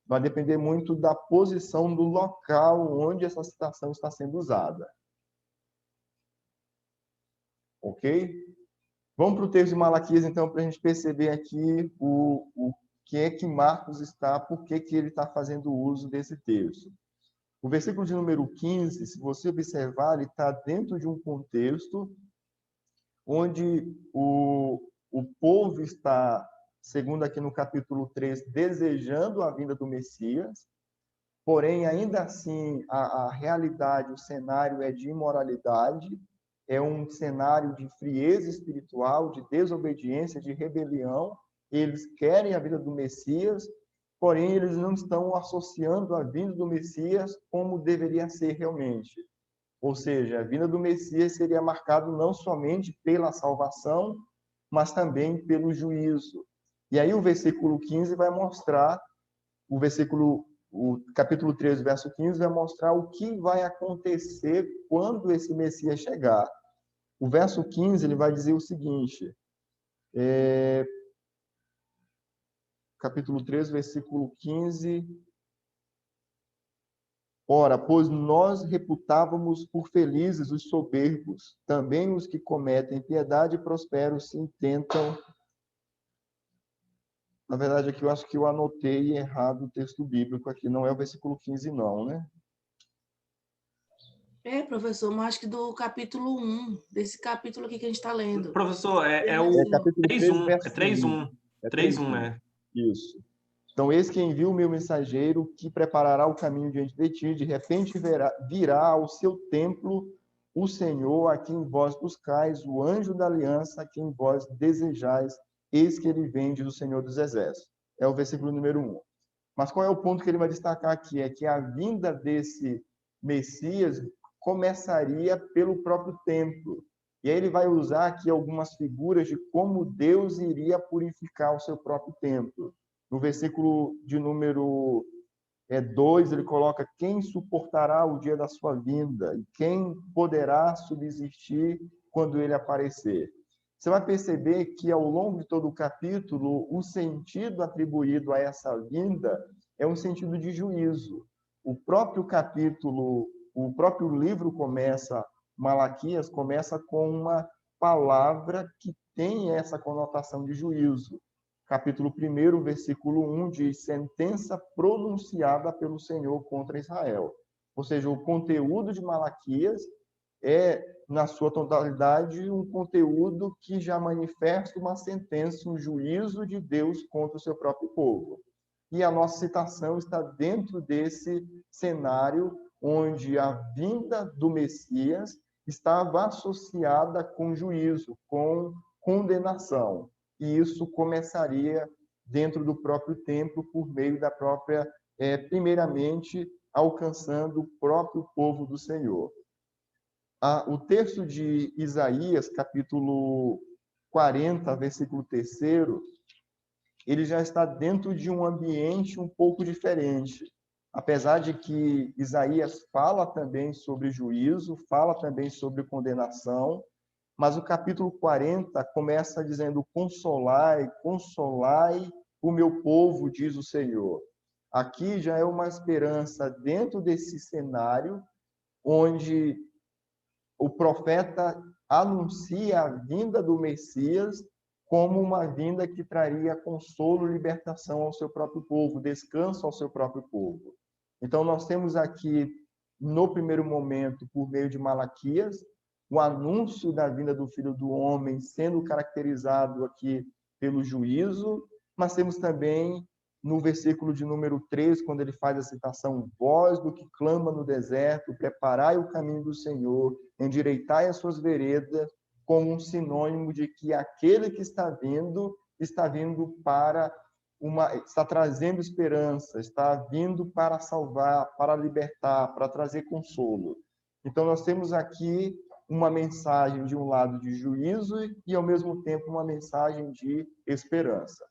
Vai depender muito da posição do local onde essa citação está sendo usada. Ok? Vamos para o texto de Malaquias, então, para a gente perceber aqui o que é que Marcos está, por que ele está fazendo uso desse texto. O versículo de número 15, se você observar, ele está dentro de um contexto onde o povo está, segundo aqui no capítulo 3, desejando a vinda do Messias, porém, ainda assim, a realidade, o cenário é de imoralidade, é um cenário de frieza espiritual, de desobediência, de rebelião. Eles querem a vinda do Messias, porém, eles não estão associando a vinda do Messias como deveria ser realmente. Ou seja, a vinda do Messias seria marcado não somente pela salvação, mas também pelo juízo. E aí o versículo 15 vai mostrar, o capítulo 13, verso 15, vai mostrar o que vai acontecer quando esse Messias chegar. O verso 15, ele vai dizer o seguinte, capítulo 13, versículo 15... Ora, pois nós reputávamos por felizes os soberbos, também os que cometem piedade e prosperam se intentam. Na verdade, aqui eu acho que eu anotei errado o texto bíblico aqui, não é o versículo 15 não, né? Professor, mas acho que do capítulo 1, desse capítulo aqui que a gente está lendo. Professor, é o capítulo 3:1, verso é 3:1. 3:1, é. Isso. Então, eis que envia o meu mensageiro, que preparará o caminho diante de ti, de repente virá ao seu templo o Senhor, a quem vós buscais, o anjo da aliança, a quem vós desejais, eis que ele vem, diz o Senhor dos Exércitos. É o versículo número 1. Mas qual é o ponto que ele vai destacar aqui? É que a vinda desse Messias começaria pelo próprio templo. E aí ele vai usar aqui algumas figuras de como Deus iria purificar o seu próprio templo. No versículo de número 2, ele coloca: quem suportará o dia da sua vinda? E quem poderá subsistir quando ele aparecer? Você vai perceber que, ao longo de todo o capítulo, o sentido atribuído a essa vinda é um sentido de juízo. O próprio capítulo, o próprio livro começa, Malaquias começa com uma palavra que tem essa conotação de juízo. Capítulo 1, versículo 1 diz: sentença pronunciada pelo Senhor contra Israel. Ou seja, o conteúdo de Malaquias é, na sua totalidade, um conteúdo que já manifesta uma sentença, um juízo de Deus contra o seu próprio povo. E a nossa citação está dentro desse cenário onde a vinda do Messias estava associada com juízo, com condenação. E isso começaria dentro do próprio templo, por meio da própria, primeiramente, alcançando o próprio povo do Senhor. O texto de Isaías, capítulo 40, versículo 3, ele já está dentro de um ambiente um pouco diferente. Apesar de que Isaías fala também sobre juízo, fala também sobre condenação, mas o capítulo 40 começa dizendo: consolai, consolai o meu povo, diz o Senhor. Aqui já é uma esperança dentro desse cenário, onde o profeta anuncia a vinda do Messias como uma vinda que traria consolo e libertação ao seu próprio povo, descanso ao seu próprio povo. Então, nós temos aqui, no primeiro momento, por meio de Malaquias, o anúncio da vinda do Filho do Homem sendo caracterizado aqui pelo juízo, mas temos também, no versículo de número 3, quando ele faz a citação: voz do que clama no deserto, preparai o caminho do Senhor, endireitai as suas veredas, como um sinônimo de que aquele que está vindo para está trazendo esperança, está vindo para salvar, para libertar, para trazer consolo. Então, nós temos aqui uma mensagem, de um lado, de juízo e, ao mesmo tempo, uma mensagem de esperança.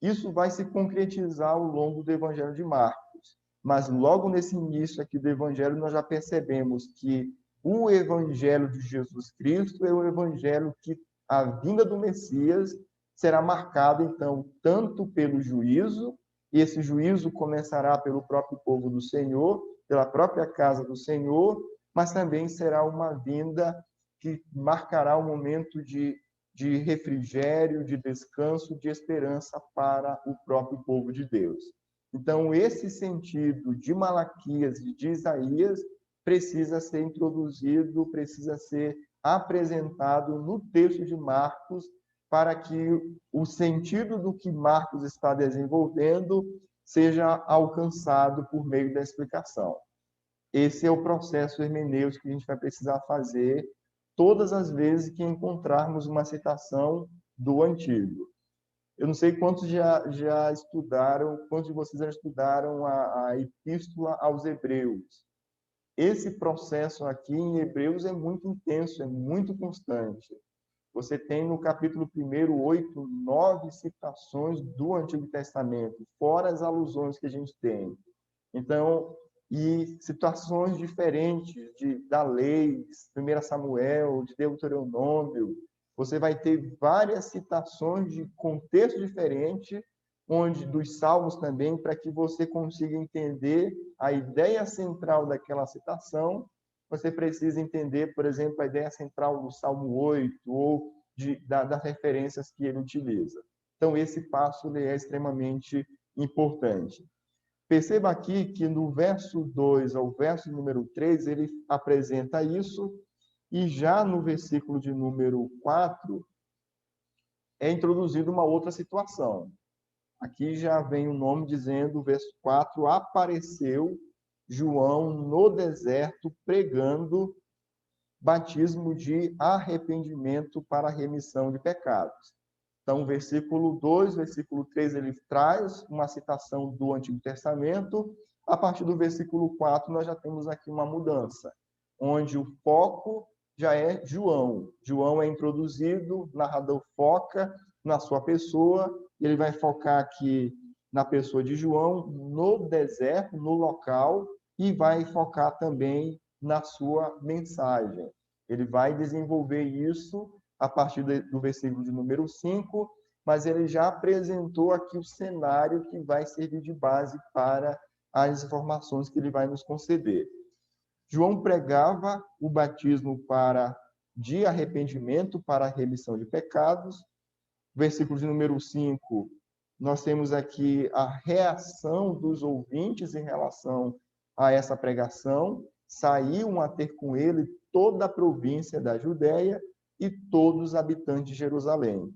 Isso vai se concretizar ao longo do Evangelho de Marcos. Mas, logo nesse início aqui do Evangelho, nós já percebemos que o Evangelho de Jesus Cristo é o Evangelho que a vinda do Messias será marcada, então, tanto pelo juízo, e esse juízo começará pelo próprio povo do Senhor, pela própria casa do Senhor, mas também será uma vinda que marcará um momento de refrigério, de descanso, de esperança para o próprio povo de Deus. Então, esse sentido de Malaquias e de Isaías precisa ser introduzido, precisa ser apresentado no texto de Marcos, para que o sentido do que Marcos está desenvolvendo seja alcançado por meio da explicação. Esse é o processo hermenêutico que a gente vai precisar fazer todas as vezes que encontrarmos uma citação do Antigo. Eu não sei quantos já estudaram, quantos de vocês já estudaram a Epístola aos Hebreus. Esse processo aqui em Hebreus é muito intenso, é muito constante. você tem no capítulo 1, 8, 9 citações do Antigo Testamento, fora as alusões que a gente tem. Então, e situações diferentes da lei, 1 Samuel, de Deuteronômio, você vai ter várias citações de contexto diferente, onde dos Salmos também, para que você consiga entender a ideia central daquela citação. Você precisa entender, por exemplo, a ideia central do Salmo 8 ou das referências que ele utiliza. Então, esse passo ele é extremamente importante. Perceba aqui que no verso 2 ao verso número 3, ele apresenta isso, e já no versículo de número 4, é introduzida uma outra situação. Aqui já vem o nome dizendo, verso 4, apareceu João no deserto pregando batismo de arrependimento para a remissão de pecados. Então, versículo 2, versículo 3, ele traz uma citação do Antigo Testamento. A partir do versículo 4, nós já temos aqui uma mudança, onde o foco já é João. João é introduzido, o narrador foca na sua pessoa, e ele vai focar aqui na pessoa de João, no deserto, no local, e vai focar também na sua mensagem. Ele vai desenvolver isso a partir do versículo de número 5, mas ele já apresentou aqui o cenário que vai servir de base para as informações que ele vai nos conceder. João pregava o batismo de arrependimento para a remissão de pecados. Versículo de número 5, nós temos aqui a reação dos ouvintes em relação a essa pregação. Saíam a ter com ele toda a província da Judéia e todos os habitantes de Jerusalém.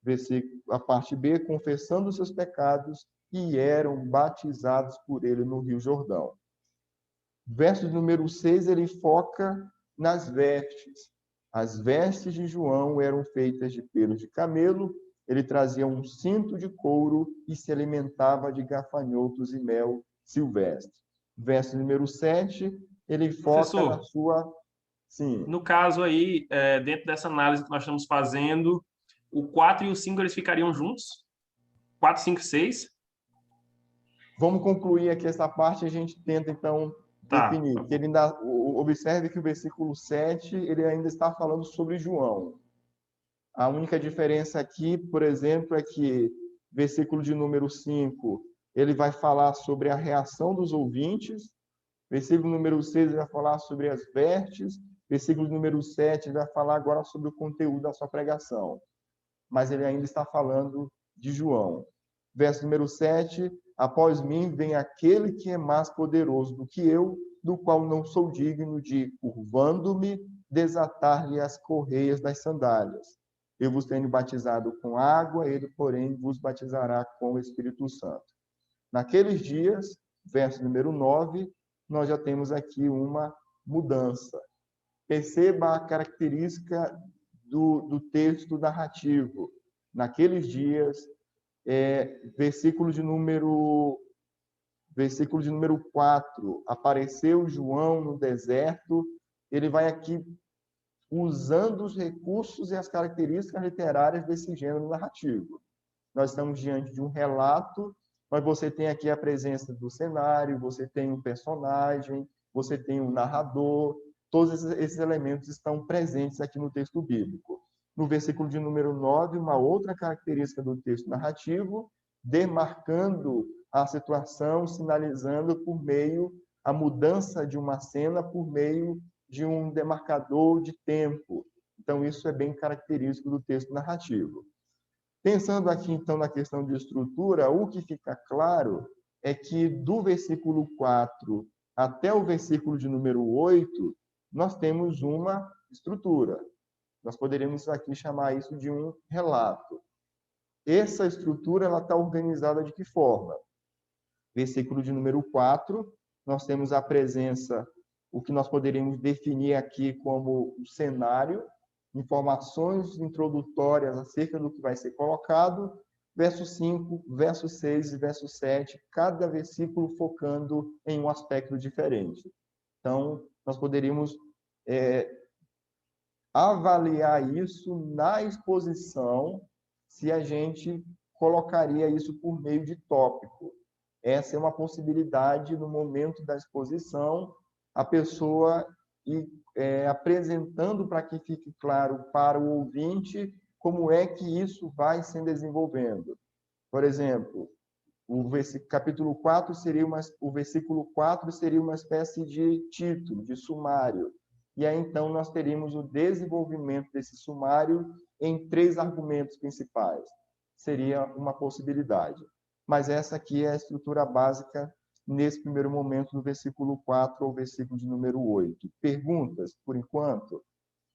Versículo, a parte B, confessando os seus pecados, e eram batizados por ele no Rio Jordão. Verso número 6, ele foca nas vestes. As vestes de João eram feitas de pelos de camelo, ele trazia um cinto de couro e se alimentava de gafanhotos e mel silvestre. Verso número 7, ele foca Professor, na sua... Sim. no caso aí, dentro dessa análise que nós estamos fazendo, o 4 e o 5 eles ficariam juntos? 4, 5 e 6? Vamos concluir aqui essa parte e a gente tenta, então, definir. Que ele ainda, observe que o versículo 7, ele ainda está falando sobre João. A única diferença aqui, por exemplo, é que versículo de número 5, ele vai falar sobre a reação dos ouvintes. Versículo número 6, ele vai falar sobre as vestes. Versículo número 7, ele vai falar agora sobre o conteúdo da sua pregação. Mas ele ainda está falando de João. Verso número 7, após mim vem aquele que é mais poderoso do que eu, do qual não sou digno de, curvando-me, desatar-lhe as correias das sandálias. Eu vos tenho batizado com água, ele, porém, vos batizará com o Espírito Santo. Naqueles dias, verso número 9, nós já temos aqui uma mudança. Perceba a característica do texto narrativo. Naqueles dias, versículo de número 4, apareceu João no deserto. Ele vai aqui usando os recursos e as características literárias desse gênero narrativo. Nós estamos diante de um relato, mas você tem aqui a presença do cenário, você tem um personagem, você tem um narrador, todos esses elementos estão presentes aqui no texto bíblico. No versículo de número 9, uma outra característica do texto narrativo, demarcando a situação, sinalizando por meio a mudança de uma cena por meio de um demarcador de tempo. Então, isso é bem característico do texto narrativo. Pensando aqui, então, na questão de estrutura, o que fica claro é que do versículo 4 até o versículo de número 8, nós temos uma estrutura. Nós poderíamos aqui chamar isso de um relato. Essa estrutura ela está organizada de que forma? Versículo de número 4, nós temos a presença, o que nós poderíamos definir aqui como o cenário, informações introdutórias acerca do que vai ser colocado, verso 5, verso 6 e verso 7, cada versículo focando em um aspecto diferente. Então, nós poderíamos avaliar isso na exposição, se a gente colocaria isso por meio de tópico. Essa é uma possibilidade no momento da exposição, a pessoa ir apresentando para que fique claro para o ouvinte como é que isso vai se desenvolvendo. Por exemplo, capítulo 4 seria o versículo 4 seria uma espécie de título, de sumário. E aí, então, nós teríamos o desenvolvimento desse sumário em 3 argumentos principais. Seria uma possibilidade. Mas essa aqui é a estrutura básica, nesse primeiro momento, do versículo 4 ao versículo de número 8. Perguntas, por enquanto?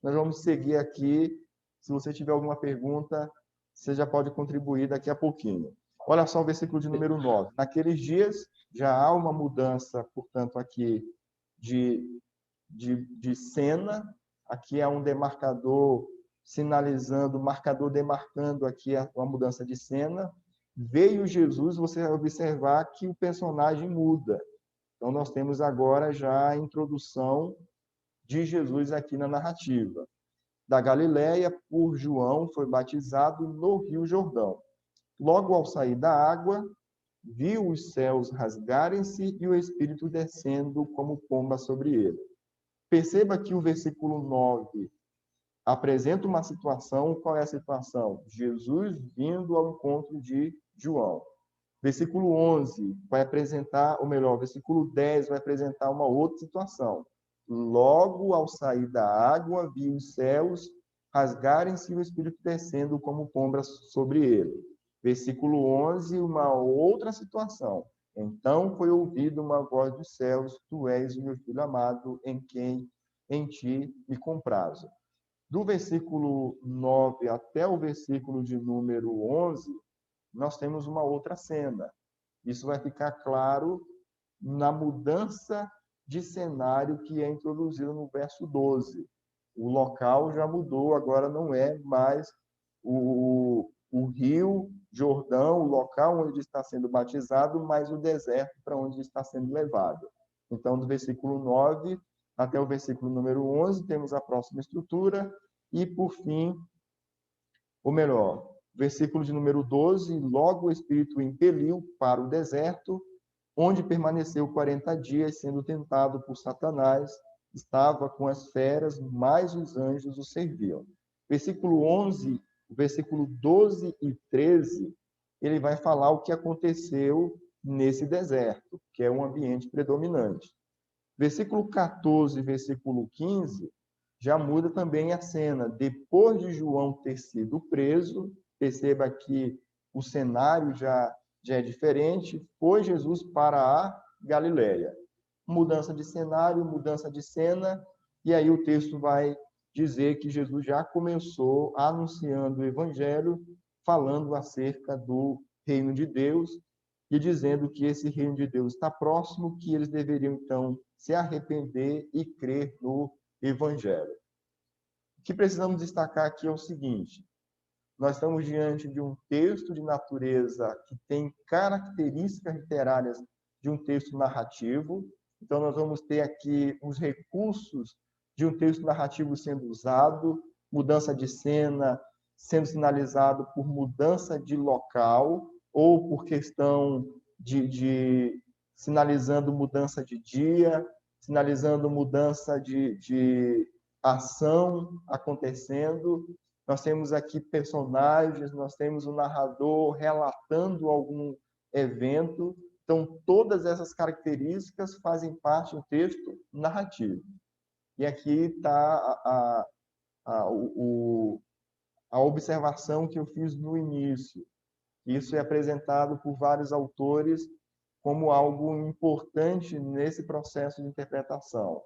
Nós vamos seguir aqui. Se você tiver alguma pergunta, você já pode contribuir daqui a pouquinho. Olha só o versículo de número 9. Naqueles dias, já há uma mudança, portanto, aqui de cena. Aqui é um demarcador sinalizando, marcador demarcando aqui a mudança de cena. Veio Jesus, você vai observar que o personagem muda. Então, nós temos agora já a introdução de Jesus aqui na narrativa. Da Galileia, por João, foi batizado no Rio Jordão. Logo ao sair da água, viu os céus rasgarem-se e o Espírito descendo como pomba sobre ele. Perceba que o versículo 9 apresenta uma situação. Qual é a situação? Jesus vindo ao encontro de João. Versículo 11 vai apresentar, ou melhor, versículo 10 vai apresentar uma outra situação. Logo ao sair da água, viu os céus rasgarem-se e o Espírito descendo como pomba sobre ele. Versículo 11, uma outra situação. Então foi ouvida uma voz dos céus: tu és o meu filho amado, em quem em ti me comprazo. Do versículo 9 até o versículo de número 11, nós temos uma outra cena. Isso vai ficar claro na mudança de cenário que é introduzido no verso 12. O local já mudou, agora não é mais o Rio Jordão, o local onde está sendo batizado, mas o deserto para onde está sendo levado. Então, do versículo 9 até o versículo número 11, temos a próxima estrutura, e, por fim, ou melhor, versículo de número 12, logo o Espírito o impeliu para o deserto, onde permaneceu 40 dias, sendo tentado por Satanás, estava com as feras, mas os anjos o serviam. Versículo 11, versículo 12 e 13, ele vai falar o que aconteceu nesse deserto, que é um ambiente predominante. Versículo 14 e versículo 15, já muda também a cena. Depois de João ter sido preso, perceba que o cenário já é diferente, foi Jesus para a Galileia. Mudança de cenário, mudança de cena, e aí o texto vai dizer que Jesus já começou anunciando o evangelho, falando acerca do reino de Deus e dizendo que esse reino de Deus está próximo, que eles deveriam, então, se arrepender e crer no evangelho. O que precisamos destacar aqui é o seguinte: nós estamos diante de um texto de natureza que tem características literárias de um texto narrativo. Então, nós vamos ter aqui os recursos de um texto narrativo sendo usado, mudança de cena sendo sinalizado por mudança de local ou por questão de sinalizando mudança de dia, sinalizando mudança de ação acontecendo. Nós temos aqui personagens, nós temos um narrador relatando algum evento. Então, todas essas características fazem parte do texto narrativo. E aqui está a observação que eu fiz no início. Isso é apresentado por vários autores como algo importante nesse processo de interpretação.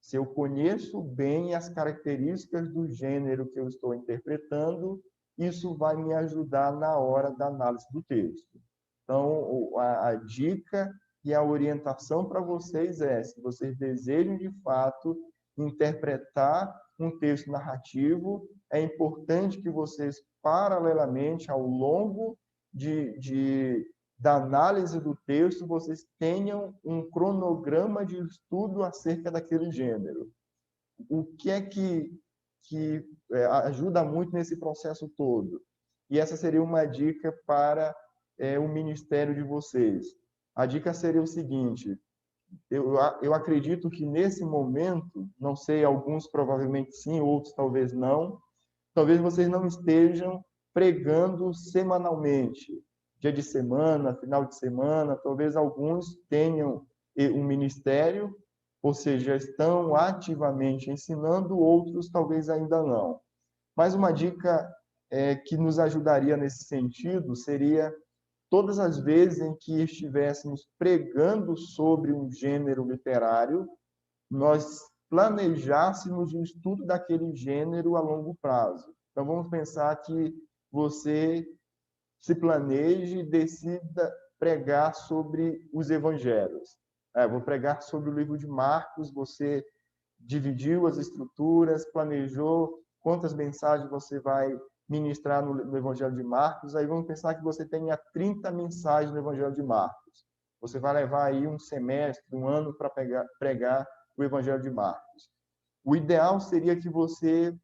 Se eu conheço bem as características do gênero que eu estou interpretando, isso vai me ajudar na hora da análise do texto. Então, a dica e a orientação para vocês é, se vocês desejam, de fato, interpretar um texto narrativo, é importante que vocês, paralelamente, ao longo da análise do texto, vocês tenham um cronograma de estudo acerca daquele gênero. O que é que que ajuda muito nesse processo todo. E essa seria uma dica para o ministério de vocês. A dica seria o seguinte: eu acredito que nesse momento, não sei, alguns provavelmente sim, outros talvez não, talvez vocês não estejam pregando semanalmente, dia de semana, final de semana, talvez alguns tenham um ministério, ou seja, estão ativamente ensinando, outros talvez ainda não. Mas uma dica que nos ajudaria nesse sentido seria, todas as vezes em que estivéssemos pregando sobre um gênero literário, nós planejássemos o estudo daquele gênero a longo prazo. Então, vamos pensar que você se planeje e decida pregar sobre os evangelhos. Vou pregar sobre o livro de Marcos, você dividiu as estruturas, planejou quantas mensagens você vai ministrar no Evangelho de Marcos. Aí vamos pensar que você tenha 30 mensagens no Evangelho de Marcos. Você vai levar aí um semestre, um ano para pregar o Evangelho de Marcos. O ideal seria que você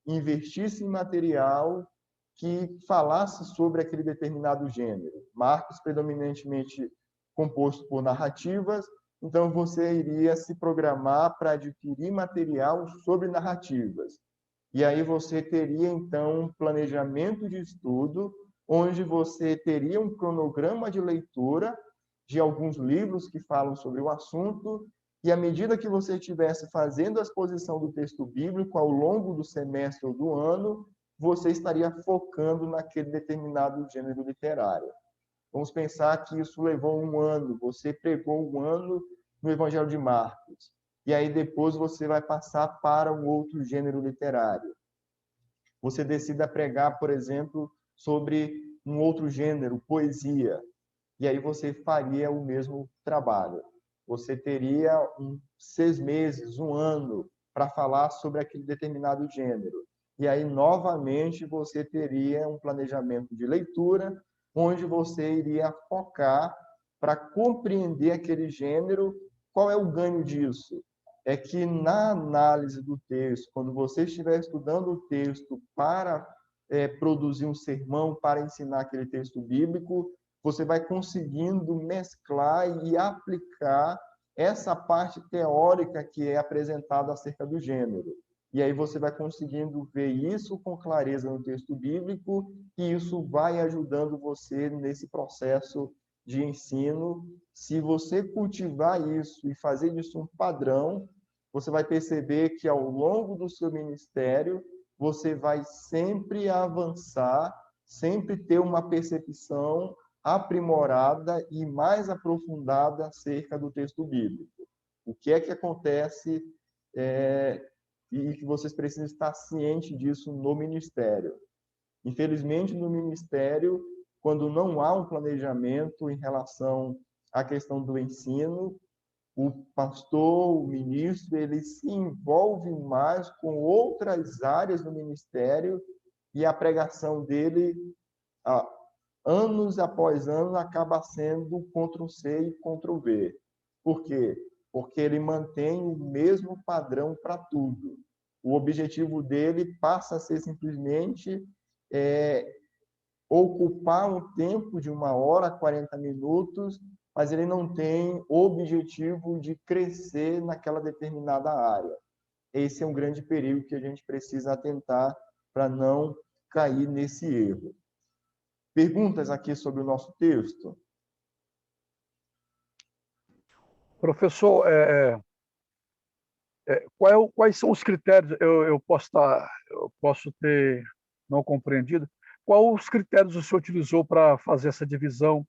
investisse em material que falasse sobre aquele determinado gênero. Marcos, predominantemente composto por narrativas, então você iria se programar para adquirir material sobre narrativas. E aí você teria, então, um planejamento de estudo, onde você teria um cronograma de leitura de alguns livros que falam sobre o assunto, e à medida que você estivesse fazendo a exposição do texto bíblico ao longo do semestre ou do ano, você estaria focando naquele determinado gênero literário. Vamos pensar que isso levou um ano, você pregou um ano no Evangelho de Marcos, e aí depois você vai passar para um outro gênero literário. Você decida pregar, por exemplo, sobre um outro gênero, poesia, e aí você faria o mesmo trabalho. Você teria 6 meses, um ano, para falar sobre aquele determinado gênero. E aí, novamente, você teria um planejamento de leitura, onde você iria focar para compreender aquele gênero. Qual é o ganho disso? É que na análise do texto, quando você estiver estudando o texto para produzir um sermão, para ensinar aquele texto bíblico, você vai conseguindo mesclar e aplicar essa parte teórica que é apresentada acerca do gênero. E aí você vai conseguindo ver isso com clareza no texto bíblico, e isso vai ajudando você nesse processo de ensino. Se você cultivar isso e fazer disso um padrão, você vai perceber que ao longo do seu ministério, você vai sempre avançar, sempre ter uma percepção aprimorada e mais aprofundada acerca do texto bíblico. O que é que acontece e que vocês precisam estar cientes disso no ministério. Infelizmente, no ministério, quando não há um planejamento em relação à questão do ensino, o pastor, o ministro, ele se envolve mais com outras áreas do ministério, e a pregação dele, anos após anos, acaba sendo Ctrl+C e Ctrl+V. Por quê? Porque ele mantém o mesmo padrão para tudo. O objetivo dele passa a ser simplesmente ocupar um tempo de 1 hora, 40 minutos, mas ele não tem o objetivo de crescer naquela determinada área. Esse é um grande perigo que a gente precisa atentar para não cair nesse erro. Perguntas aqui sobre o nosso texto? Professor, quais são os critérios? Eu posso ter não compreendido. Quais os critérios o senhor utilizou para fazer essa divisão?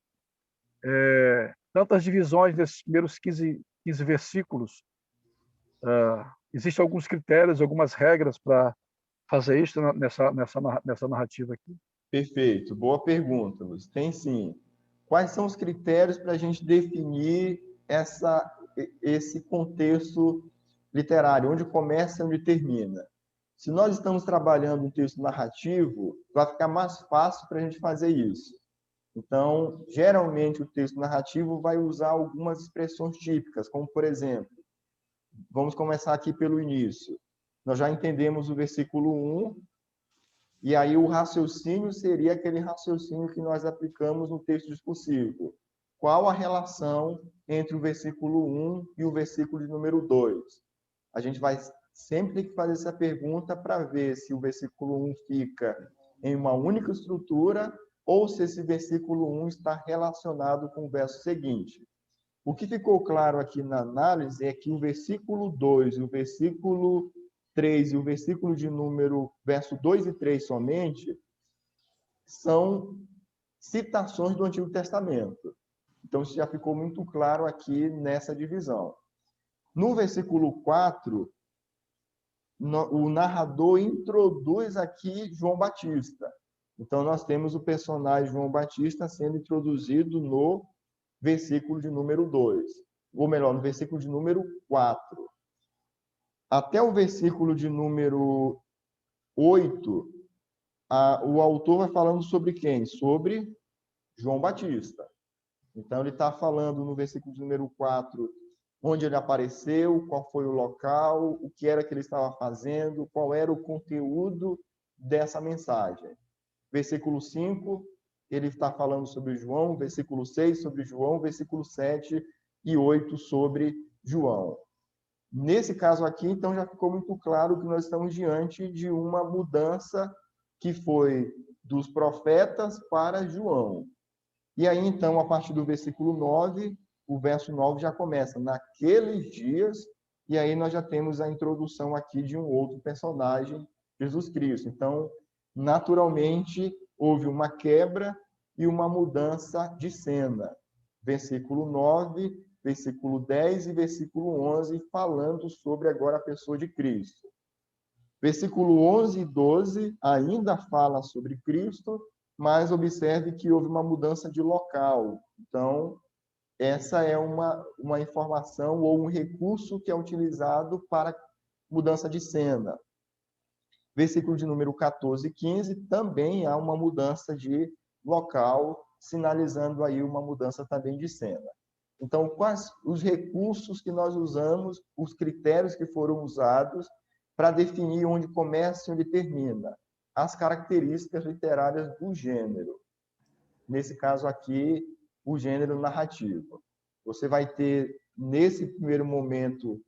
Tantas divisões nesses primeiros 15 versículos. Existem alguns critérios, algumas regras para fazer isso nessa narrativa aqui? Perfeito, boa pergunta, Luiz. Tem sim. Quais são os critérios para a gente definir esse contexto literário, onde começa e onde termina? Se nós estamos trabalhando um texto narrativo, vai ficar mais fácil para a gente fazer isso. Então, geralmente, o texto narrativo vai usar algumas expressões típicas, como, por exemplo, vamos começar aqui pelo início. nós já entendemos o versículo 1, e aí o raciocínio seria aquele raciocínio que nós aplicamos no texto discursivo. Qual a relação entre o versículo 1 e o versículo de número 2? A gente vai sempre ter que fazer essa pergunta para ver se o versículo 1 fica em uma única estrutura ou se esse versículo 1 está relacionado com o verso seguinte. O que ficou claro aqui na análise é que o versículo 2, o versículo 3 e o versículo de número, verso 2 e 3 somente, são citações do Antigo Testamento. Então, isso já ficou muito claro aqui nessa divisão. No versículo 4, o narrador introduz aqui João Batista. Então, nós temos o personagem João Batista sendo introduzido no versículo de número 2, ou melhor, no versículo de número 4. Até o versículo de número 8, o autor vai falando sobre quem? Sobre João Batista. Então, ele está falando no versículo de número 4, onde ele apareceu, qual foi o local, o que era que ele estava fazendo, qual era o conteúdo dessa mensagem. Versículo 5, ele está falando sobre João, versículo 6 sobre João, versículo 7 e 8 sobre João. Nesse caso aqui, então, já ficou muito claro que nós estamos diante de uma mudança que foi dos profetas para João. E aí, então, a partir do versículo 9, o verso 9 já começa, naqueles dias, e aí nós já temos a introdução aqui de um outro personagem, Jesus Cristo. Então, naturalmente, houve uma quebra e uma mudança de cena. Versículo 9, versículo 10 e versículo 11, falando sobre agora a pessoa de Cristo. Versículo 11 e 12 ainda fala sobre Cristo, mas observe que houve uma mudança de local. Então, essa é uma informação ou um recurso que é utilizado para mudança de cena. Versículo de número 14 e 15, também há uma mudança de local, sinalizando aí uma mudança também de cena. Então, quais os recursos que nós usamos, os critérios que foram usados para definir onde começa e onde termina? As características literárias do gênero. Nesse caso aqui, o gênero narrativo. Você vai ter, nesse primeiro momento,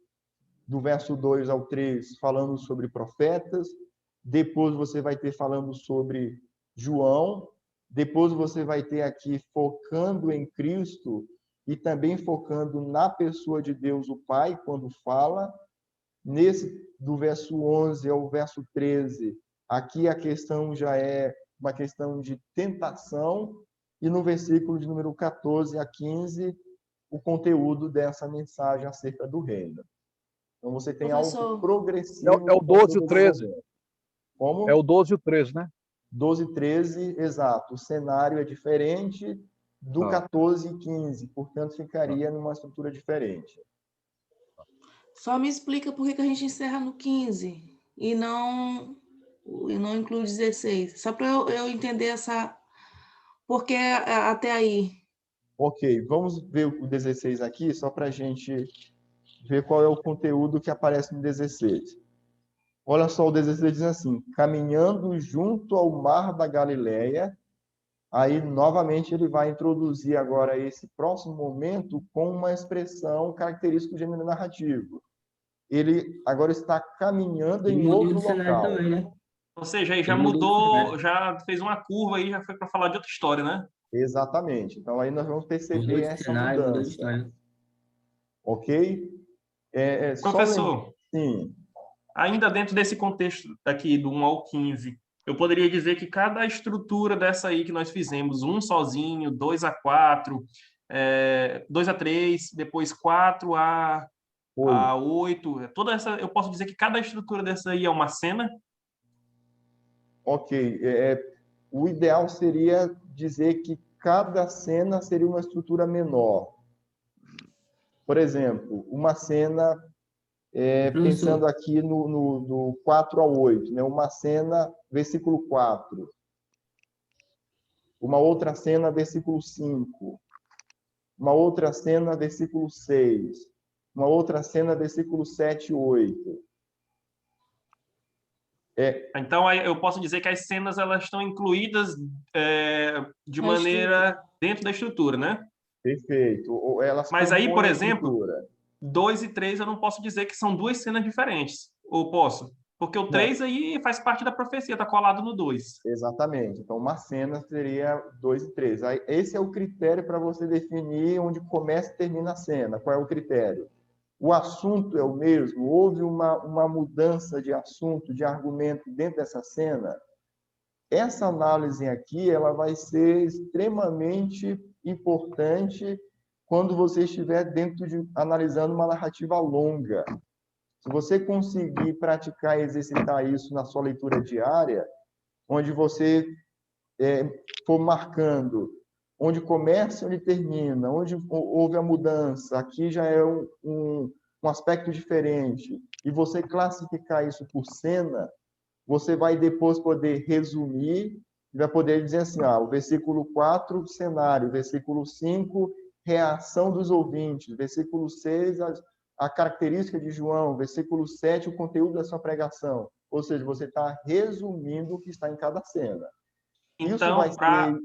do verso 2 ao 3, falando sobre profetas, depois você vai ter falando sobre João, depois você vai ter aqui focando em Cristo e também focando na pessoa de Deus, o Pai, quando fala. Nesse, do verso 11 ao verso 13, aqui a questão já é uma questão de tentação, e no versículo de número 14 a 15, o conteúdo dessa mensagem acerca do reino. Então, você tem algo progressivo. É o 12 e o 13. Como? É o 12 e o 13, né? 12 e 13, exato. O cenário é diferente do 14 e 15, portanto, ficaria numa estrutura diferente. Só me explica por que a gente encerra no 15 e não inclui 16. Só para eu entender essa... Por que até aí? Ok, vamos ver o 16 aqui, só para a gente ver qual é o conteúdo que aparece no 16. Olha só, o 16 diz assim, caminhando junto ao mar da Galileia, aí novamente ele vai introduzir agora esse próximo momento com uma expressão característica do gênero narrativo. Ele agora está caminhando em outro local. Também, né? Ou seja, aí já mudou, já fez uma curva aí, já foi para falar de outra história, né? Exatamente. Então, aí nós vamos perceber essa mudança. Ok? Professor, Sim. Ainda dentro desse contexto aqui, do 1 ao 15, eu poderia dizer que cada estrutura dessa aí que nós fizemos, 1 sozinho, 2 a 4, 2 a 3, depois 4 a 8, toda essa, eu posso dizer que cada estrutura dessa aí é uma cena? Ok. O ideal seria dizer que cada cena seria uma estrutura menor. Por exemplo, uma cena, pensando aqui no 4 ao 8, né? Uma cena, versículo 4. Uma outra cena, versículo 5. Uma outra cena, versículo 6. Uma outra cena, versículo 7 e 8. Então, aí eu posso dizer que as cenas elas estão incluídas de maneira dentro da estrutura, né? Perfeito. Ou elas Mas aí, por compõem a exemplo, estrutura. 2 e 3 eu não posso dizer que são duas cenas diferentes. Ou posso? Porque o 3 aí faz parte da profecia, está colado no 2. Exatamente. Então, uma cena seria 2 e 3. Aí, esse é o critério para você definir onde começa e termina a cena. Qual é o critério? O assunto é o mesmo? Houve uma mudança de assunto, de argumento dentro dessa cena? Essa análise aqui ela vai ser extremamente importante quando você estiver analisando uma narrativa longa. Se você conseguir praticar e exercitar isso na sua leitura diária, onde você for marcando onde começa e onde termina, onde houve a mudança, aqui já é um aspecto diferente, e você classificar isso por cena, você vai depois poder resumir, e vai poder dizer assim, o versículo 4, cenário, versículo 5, reação dos ouvintes, versículo 6, a característica de João, versículo 7, o conteúdo da sua pregação. Ou seja, você está resumindo o que está em cada cena. Isso vai Então, ser...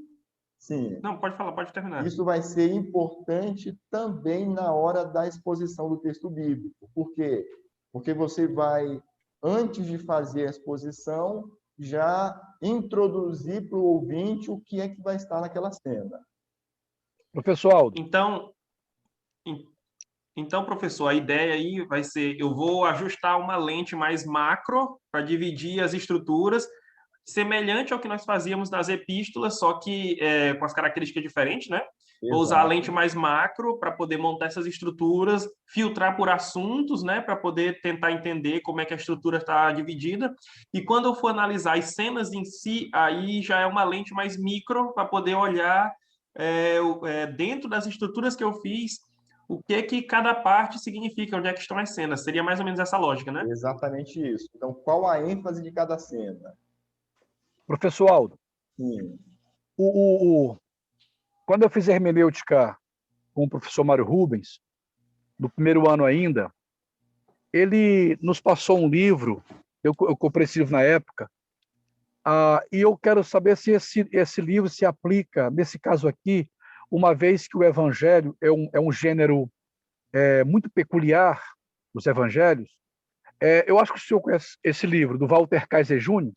Sim. Não, pode falar, pode terminar. Isso vai ser importante também na hora da exposição do texto bíblico. Por quê? Porque você vai, antes de fazer a exposição, já introduzir para o ouvinte o que é que vai estar naquela cena. Professor Aldo. Então, professor, a ideia aí vai ser, eu vou ajustar uma lente mais macro para dividir as estruturas, semelhante ao que nós fazíamos nas epístolas, só que com as características diferentes, né? Vou usar a lente mais macro para poder montar essas estruturas, filtrar por assuntos, né? Para poder tentar entender como é que a estrutura está dividida. E quando eu for analisar as cenas em si, aí já é uma lente mais micro para poder olhar dentro das estruturas que eu fiz, o que cada parte significa, onde é que estão as cenas. Seria mais ou menos essa lógica, né? Exatamente isso. Então, qual a ênfase de cada cena? Professor Aldo, Sim. Quando eu fiz hermenêutica com o professor Mário Rubens, no primeiro ano ainda, ele nos passou um livro, eu comprei esse livro na época, e eu quero saber se esse livro se aplica, nesse caso aqui, uma vez que o evangelho é um gênero muito peculiar dos evangelhos. Eu acho que o senhor conhece esse livro, do Walter Kaiser Jr.,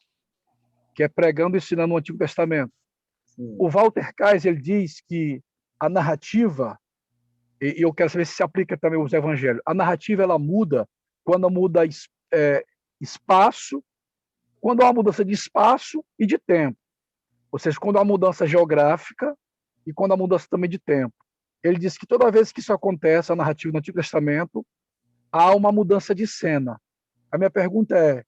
que é Pregando e Ensinando o Antigo Testamento. Sim. O Walter Kaiser ele diz que a narrativa, e eu quero saber se aplica também aos evangelhos, a narrativa ela muda quando muda espaço, quando há uma mudança de espaço e de tempo. Ou seja, quando há uma mudança geográfica e quando há mudança também de tempo. Ele diz que toda vez que isso acontece, a narrativa no Antigo Testamento, há uma mudança de cena. A minha pergunta é,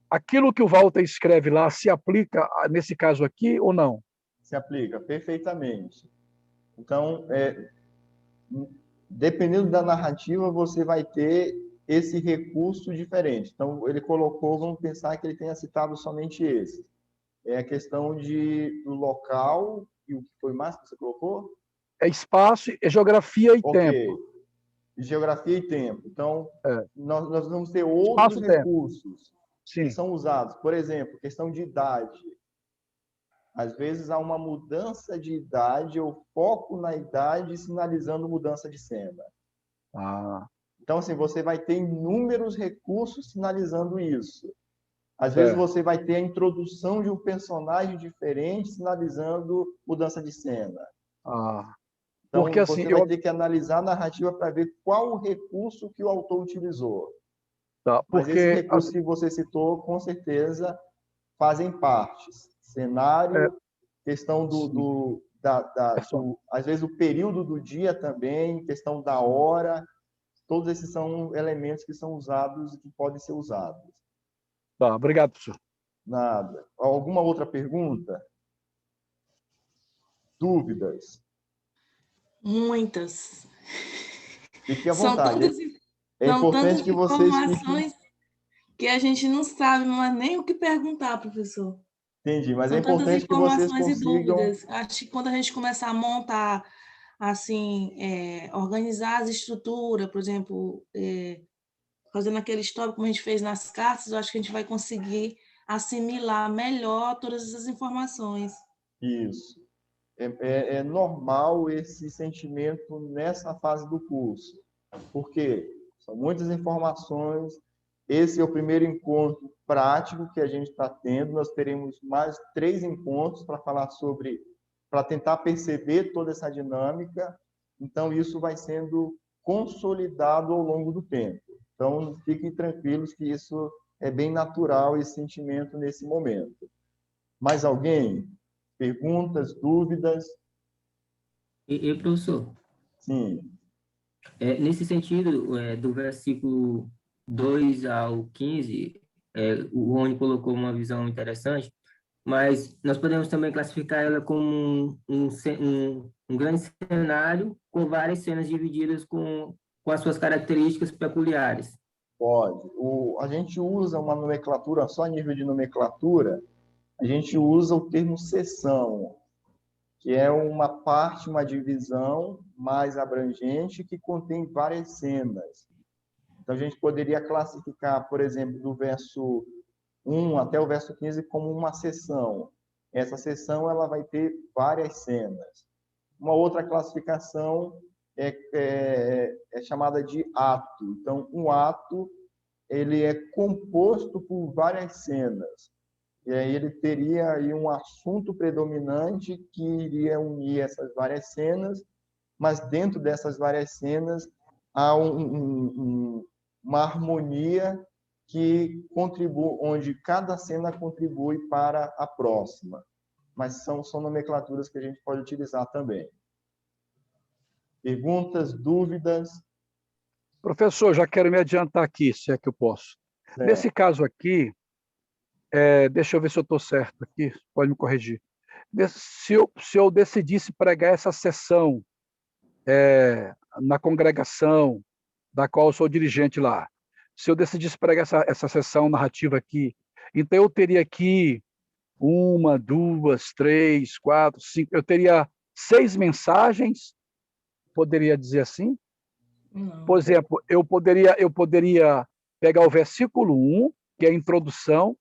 aquilo que o Walter escreve lá se aplica nesse caso aqui ou não? Se aplica perfeitamente. Então, dependendo da narrativa, você vai ter esse recurso diferente. Então, ele colocou, vamos pensar que ele tenha citado somente esse. É a questão do local, e o que foi mais que você colocou? É espaço, é geografia e tempo. Geografia e tempo. Então, nós vamos ter outros recursos que são usados. Por exemplo, questão de idade. Às vezes há uma mudança de idade, ou foco na idade, sinalizando mudança de cena. Então, assim, você vai ter inúmeros recursos sinalizando isso. Às vezes você vai ter a introdução de um personagem diferente, sinalizando mudança de cena. Então, porque, assim, você vai ter que analisar a narrativa para ver qual o recurso que o autor utilizou. Mas esse recurso que você citou, com certeza, fazem partes. Cenário, questão às vezes, o período do dia também, questão da hora. Todos esses são elementos que são usados e que podem ser usados. Obrigado, professor. Nada. Alguma outra pergunta? Dúvidas? Muitas. Fique à vontade. São tantas informações que a gente não sabe mais nem o que perguntar, professor. Entendi, mas são é importante que vocês consigam... e dúvidas. Acho que quando a gente começar a montar, assim, organizar as estruturas, por exemplo, fazendo aquele histórico como a gente fez nas cartas, eu acho que a gente vai conseguir assimilar melhor todas essas informações. Isso. É normal esse sentimento nessa fase do curso, porque são muitas informações. Esse é o primeiro encontro prático que a gente está tendo. Nós teremos mais 3 encontros para falar sobre, para tentar perceber toda essa dinâmica. Então, isso vai sendo consolidado ao longo do tempo. Então, fiquem tranquilos que isso é bem natural, esse sentimento nesse momento. Mais alguém? Perguntas, dúvidas? Professor, Sim. nesse sentido, do versículo 2 ao 15, o Rony colocou uma visão interessante, mas nós podemos também classificar ela como um grande cenário com várias cenas divididas com as suas características peculiares. Pode. A gente usa uma nomenclatura, só a nível de nomenclatura, a gente usa o termo seção, que é uma parte, uma divisão mais abrangente que contém várias cenas. Então, a gente poderia classificar, por exemplo, do verso 1 até o verso 15 como uma seção. Essa seção ela vai ter várias cenas. Uma outra classificação é chamada de ato. Então, um ato ele é composto por várias cenas. E aí ele teria aí um assunto predominante que iria unir essas várias cenas, mas dentro dessas várias cenas há uma harmonia que contribui, onde cada cena contribui para a próxima. Mas são nomenclaturas que a gente pode utilizar também. Perguntas, dúvidas? Professor, já quero me adiantar aqui, se é que eu posso. Certo. Nesse caso aqui, deixa eu ver se eu estou certo aqui, pode me corrigir. Se eu decidisse pregar essa sessão na congregação da qual eu sou dirigente lá, se eu decidisse pregar essa sessão narrativa aqui, então eu teria aqui 1, 2, 3, 4, 5, eu teria 6 mensagens, poderia dizer assim? Não. Por exemplo, eu poderia pegar o versículo 1, que é a introdução,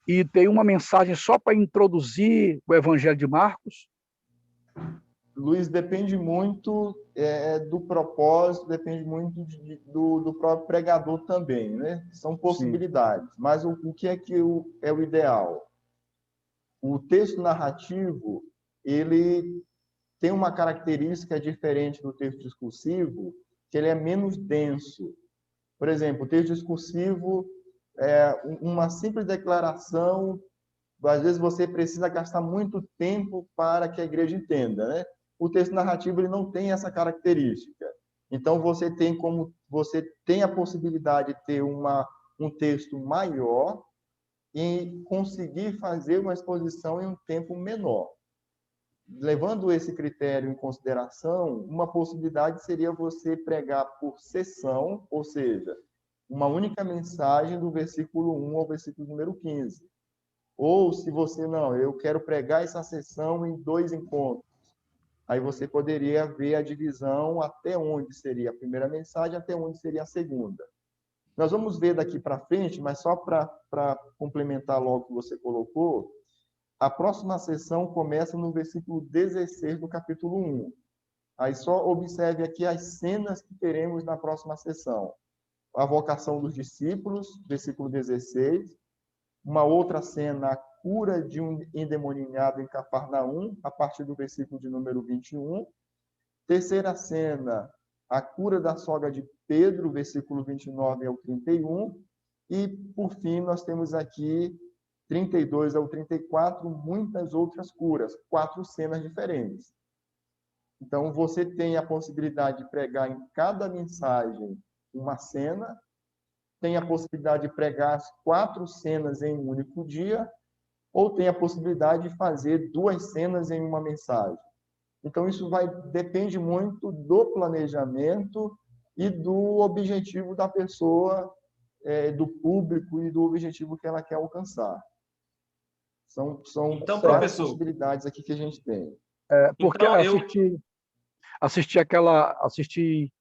e ter uma mensagem só para introduzir o Evangelho de Marcos? Luiz, depende muito do propósito, depende muito do próprio pregador também, né? São possibilidades. Sim. Mas o que é o ideal? O texto narrativo, ele tem uma característica diferente do texto discursivo, que ele é menos denso. Por exemplo, o texto discursivo é uma simples declaração, às vezes você precisa gastar muito tempo para que a igreja entenda, né? O texto narrativo ele não tem essa característica. Então você tem a possibilidade de ter um texto maior e conseguir fazer uma exposição em um tempo menor. Levando esse critério em consideração, uma possibilidade seria você pregar por sessão, ou seja, uma única mensagem do versículo 1 ao versículo número 15. Ou, se você eu quero pregar essa sessão em 2 encontros, aí você poderia ver a divisão até onde seria a primeira mensagem, até onde seria a segunda. Nós vamos ver daqui para frente, mas só para complementar logo o que você colocou, a próxima sessão começa no versículo 16 do capítulo 1. Aí só observe aqui as cenas que teremos na próxima sessão. A vocação dos discípulos, versículo 16. Uma outra cena, a cura de um endemoniado em Cafarnaum, a partir do versículo de número 21. Terceira cena, a cura da sogra de Pedro, versículo 29 ao 31. E, por fim, nós temos aqui 32 ao 34, muitas outras curas, 4 cenas diferentes. Então, você tem a possibilidade de pregar em cada mensagem uma cena, tem a possibilidade de pregar as 4 cenas em um único dia, ou tem a possibilidade de fazer 2 cenas em uma mensagem. Então, isso depende muito do planejamento e do objetivo da pessoa, do público e do objetivo que ela quer alcançar. São então, várias possibilidades aqui que a gente tem. Porque então, assisti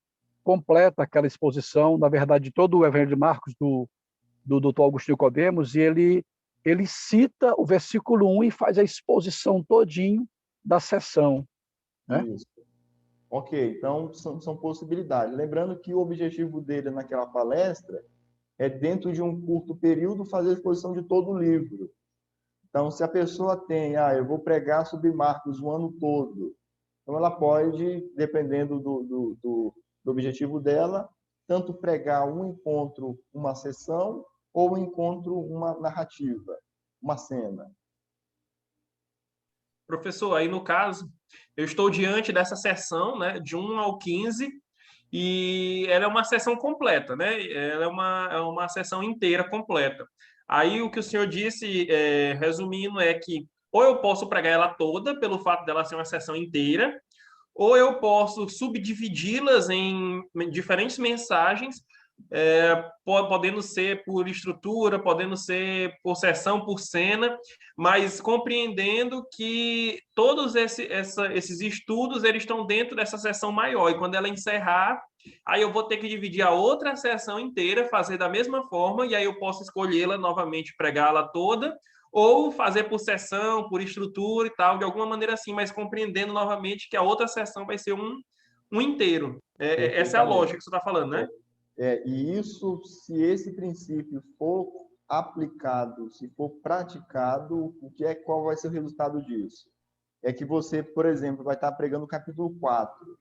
completa aquela exposição, na verdade, todo o Evangelho de Marcos do Dr. Augusto Nicodemos, e ele cita o versículo 1 e faz a exposição todinho da sessão, né? Isso. Ok, então são possibilidades. Lembrando que o objetivo dele naquela palestra é, dentro de um curto período, fazer a exposição de todo o livro. Então, se a pessoa tem, eu vou pregar sobre Marcos o ano todo, então ela pode, dependendo do objetivo dela, tanto pregar um encontro, uma sessão, ou um encontro, uma narrativa, uma cena. Professor, aí no caso, eu estou diante dessa sessão, né, de 1 ao 15, e ela é uma sessão completa, né? Ela é uma sessão inteira completa. Aí o que o senhor disse, resumindo, é que ou eu posso pregar ela toda, pelo fato dela ser uma sessão inteira, ou eu posso subdividi-las em diferentes mensagens, podendo ser por estrutura, podendo ser por sessão, por cena, mas compreendendo que todos esses estudos eles estão dentro dessa sessão maior, e quando ela encerrar, aí eu vou ter que dividir a outra sessão inteira, fazer da mesma forma, e aí eu posso escolhê-la novamente, pregá-la toda, ou fazer por sessão, por estrutura e tal, de alguma maneira assim, mas compreendendo novamente que a outra sessão vai ser um inteiro. Essa é a lógica que você está falando, né? E isso, se esse princípio for aplicado, se for praticado, qual vai ser o resultado disso? É que você, por exemplo, vai estar pregando o capítulo 4.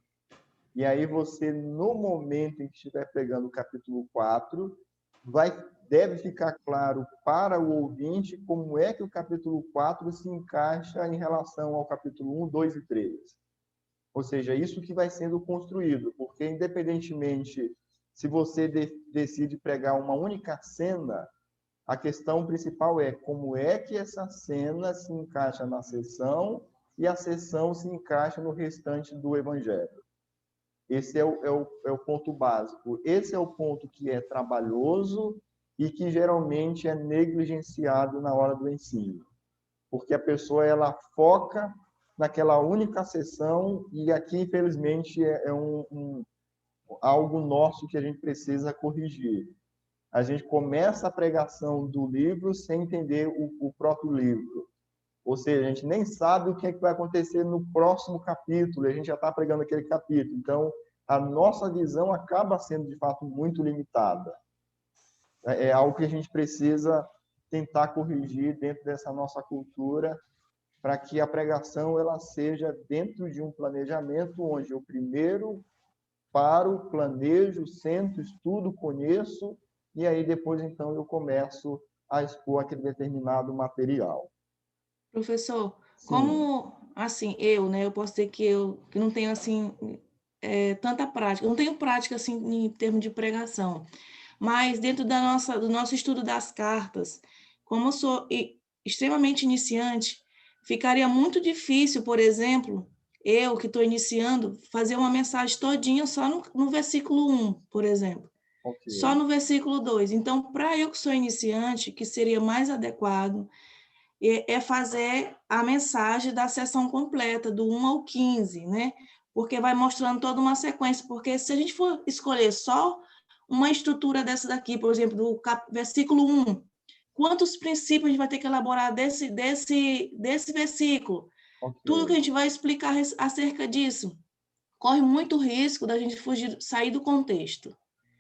E aí você, no momento em que estiver pregando o capítulo 4, deve ficar claro para o ouvinte como é que o capítulo 4 se encaixa em relação ao capítulo 1, 2 e 3. Ou seja, isso que vai sendo construído, porque independentemente se você decide pregar uma única cena, a questão principal é como é que essa cena se encaixa na sessão e a sessão se encaixa no restante do evangelho. Esse é o ponto básico. Esse é o ponto que é trabalhoso e que geralmente é negligenciado na hora do ensino. Porque a pessoa ela foca naquela única sessão e aqui, infelizmente, é algo nosso que a gente precisa corrigir. A gente começa a pregação do livro sem entender o próprio livro. Ou seja, a gente nem sabe o que é que vai acontecer no próximo capítulo, e a gente já está pregando aquele capítulo. Então, a nossa visão acaba sendo, de fato, muito limitada. É algo que a gente precisa tentar corrigir dentro dessa nossa cultura, para que a pregação ela seja dentro de um planejamento onde eu primeiro paro, planejo, sento, estudo, conheço, e aí depois, então, eu começo a expor aquele determinado material. Professor, Sim. como, assim, eu posso dizer que que não tenho, assim, tanta prática, eu não tenho prática, assim, em termos de pregação, mas dentro do nosso estudo das cartas, como eu sou extremamente iniciante, ficaria muito difícil, por exemplo, eu que estou iniciando, fazer uma mensagem todinha só no versículo 1, por exemplo. Okay. Só no versículo 2. Então, para eu que sou iniciante, que seria mais adequado é fazer a mensagem da sessão completa, do 1 ao 15, né? Porque vai mostrando toda uma sequência. Porque se a gente for escolher só uma estrutura dessa daqui, por exemplo, do versículo 1, quantos princípios a gente vai ter que elaborar desse versículo? Okay. Tudo que a gente vai explicar acerca disso corre muito risco da gente sair do contexto.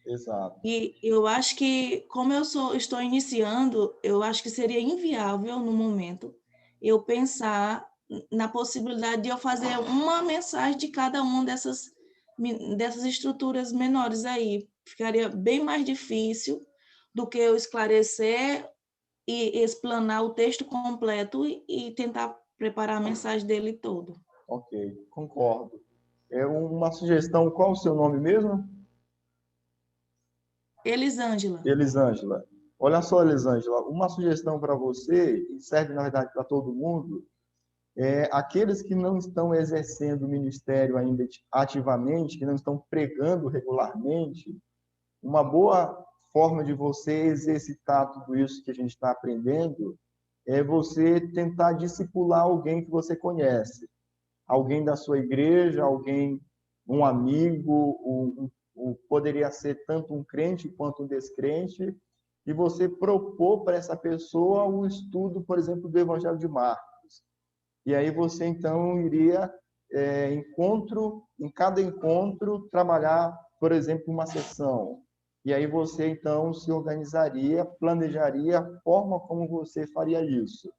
Exato. E eu acho que, como estou iniciando, eu acho que seria inviável, no momento, eu pensar na possibilidade de eu fazer uma mensagem de cada uma dessas estruturas menores aí. Ficaria bem mais difícil do que eu esclarecer e explanar o texto completo e tentar preparar a mensagem dele todo. Ok, concordo. Uma sugestão, qual o seu nome mesmo? Elisângela. Elisângela. Olha só, Elisângela, uma sugestão para você, e serve, na verdade, para todo mundo, aqueles que não estão exercendo o ministério ainda ativamente, que não estão pregando regularmente, uma boa forma de você exercitar tudo isso que a gente está aprendendo é você tentar discipular alguém que você conhece. Alguém da sua igreja, um amigo, poderia ser tanto um crente quanto um descrente, e você propor para essa pessoa o estudo, por exemplo, do Evangelho de Marcos. E aí você, então, iria, em cada encontro, trabalhar, por exemplo, uma sessão. E aí você, então, se organizaria, planejaria a forma como você faria isso.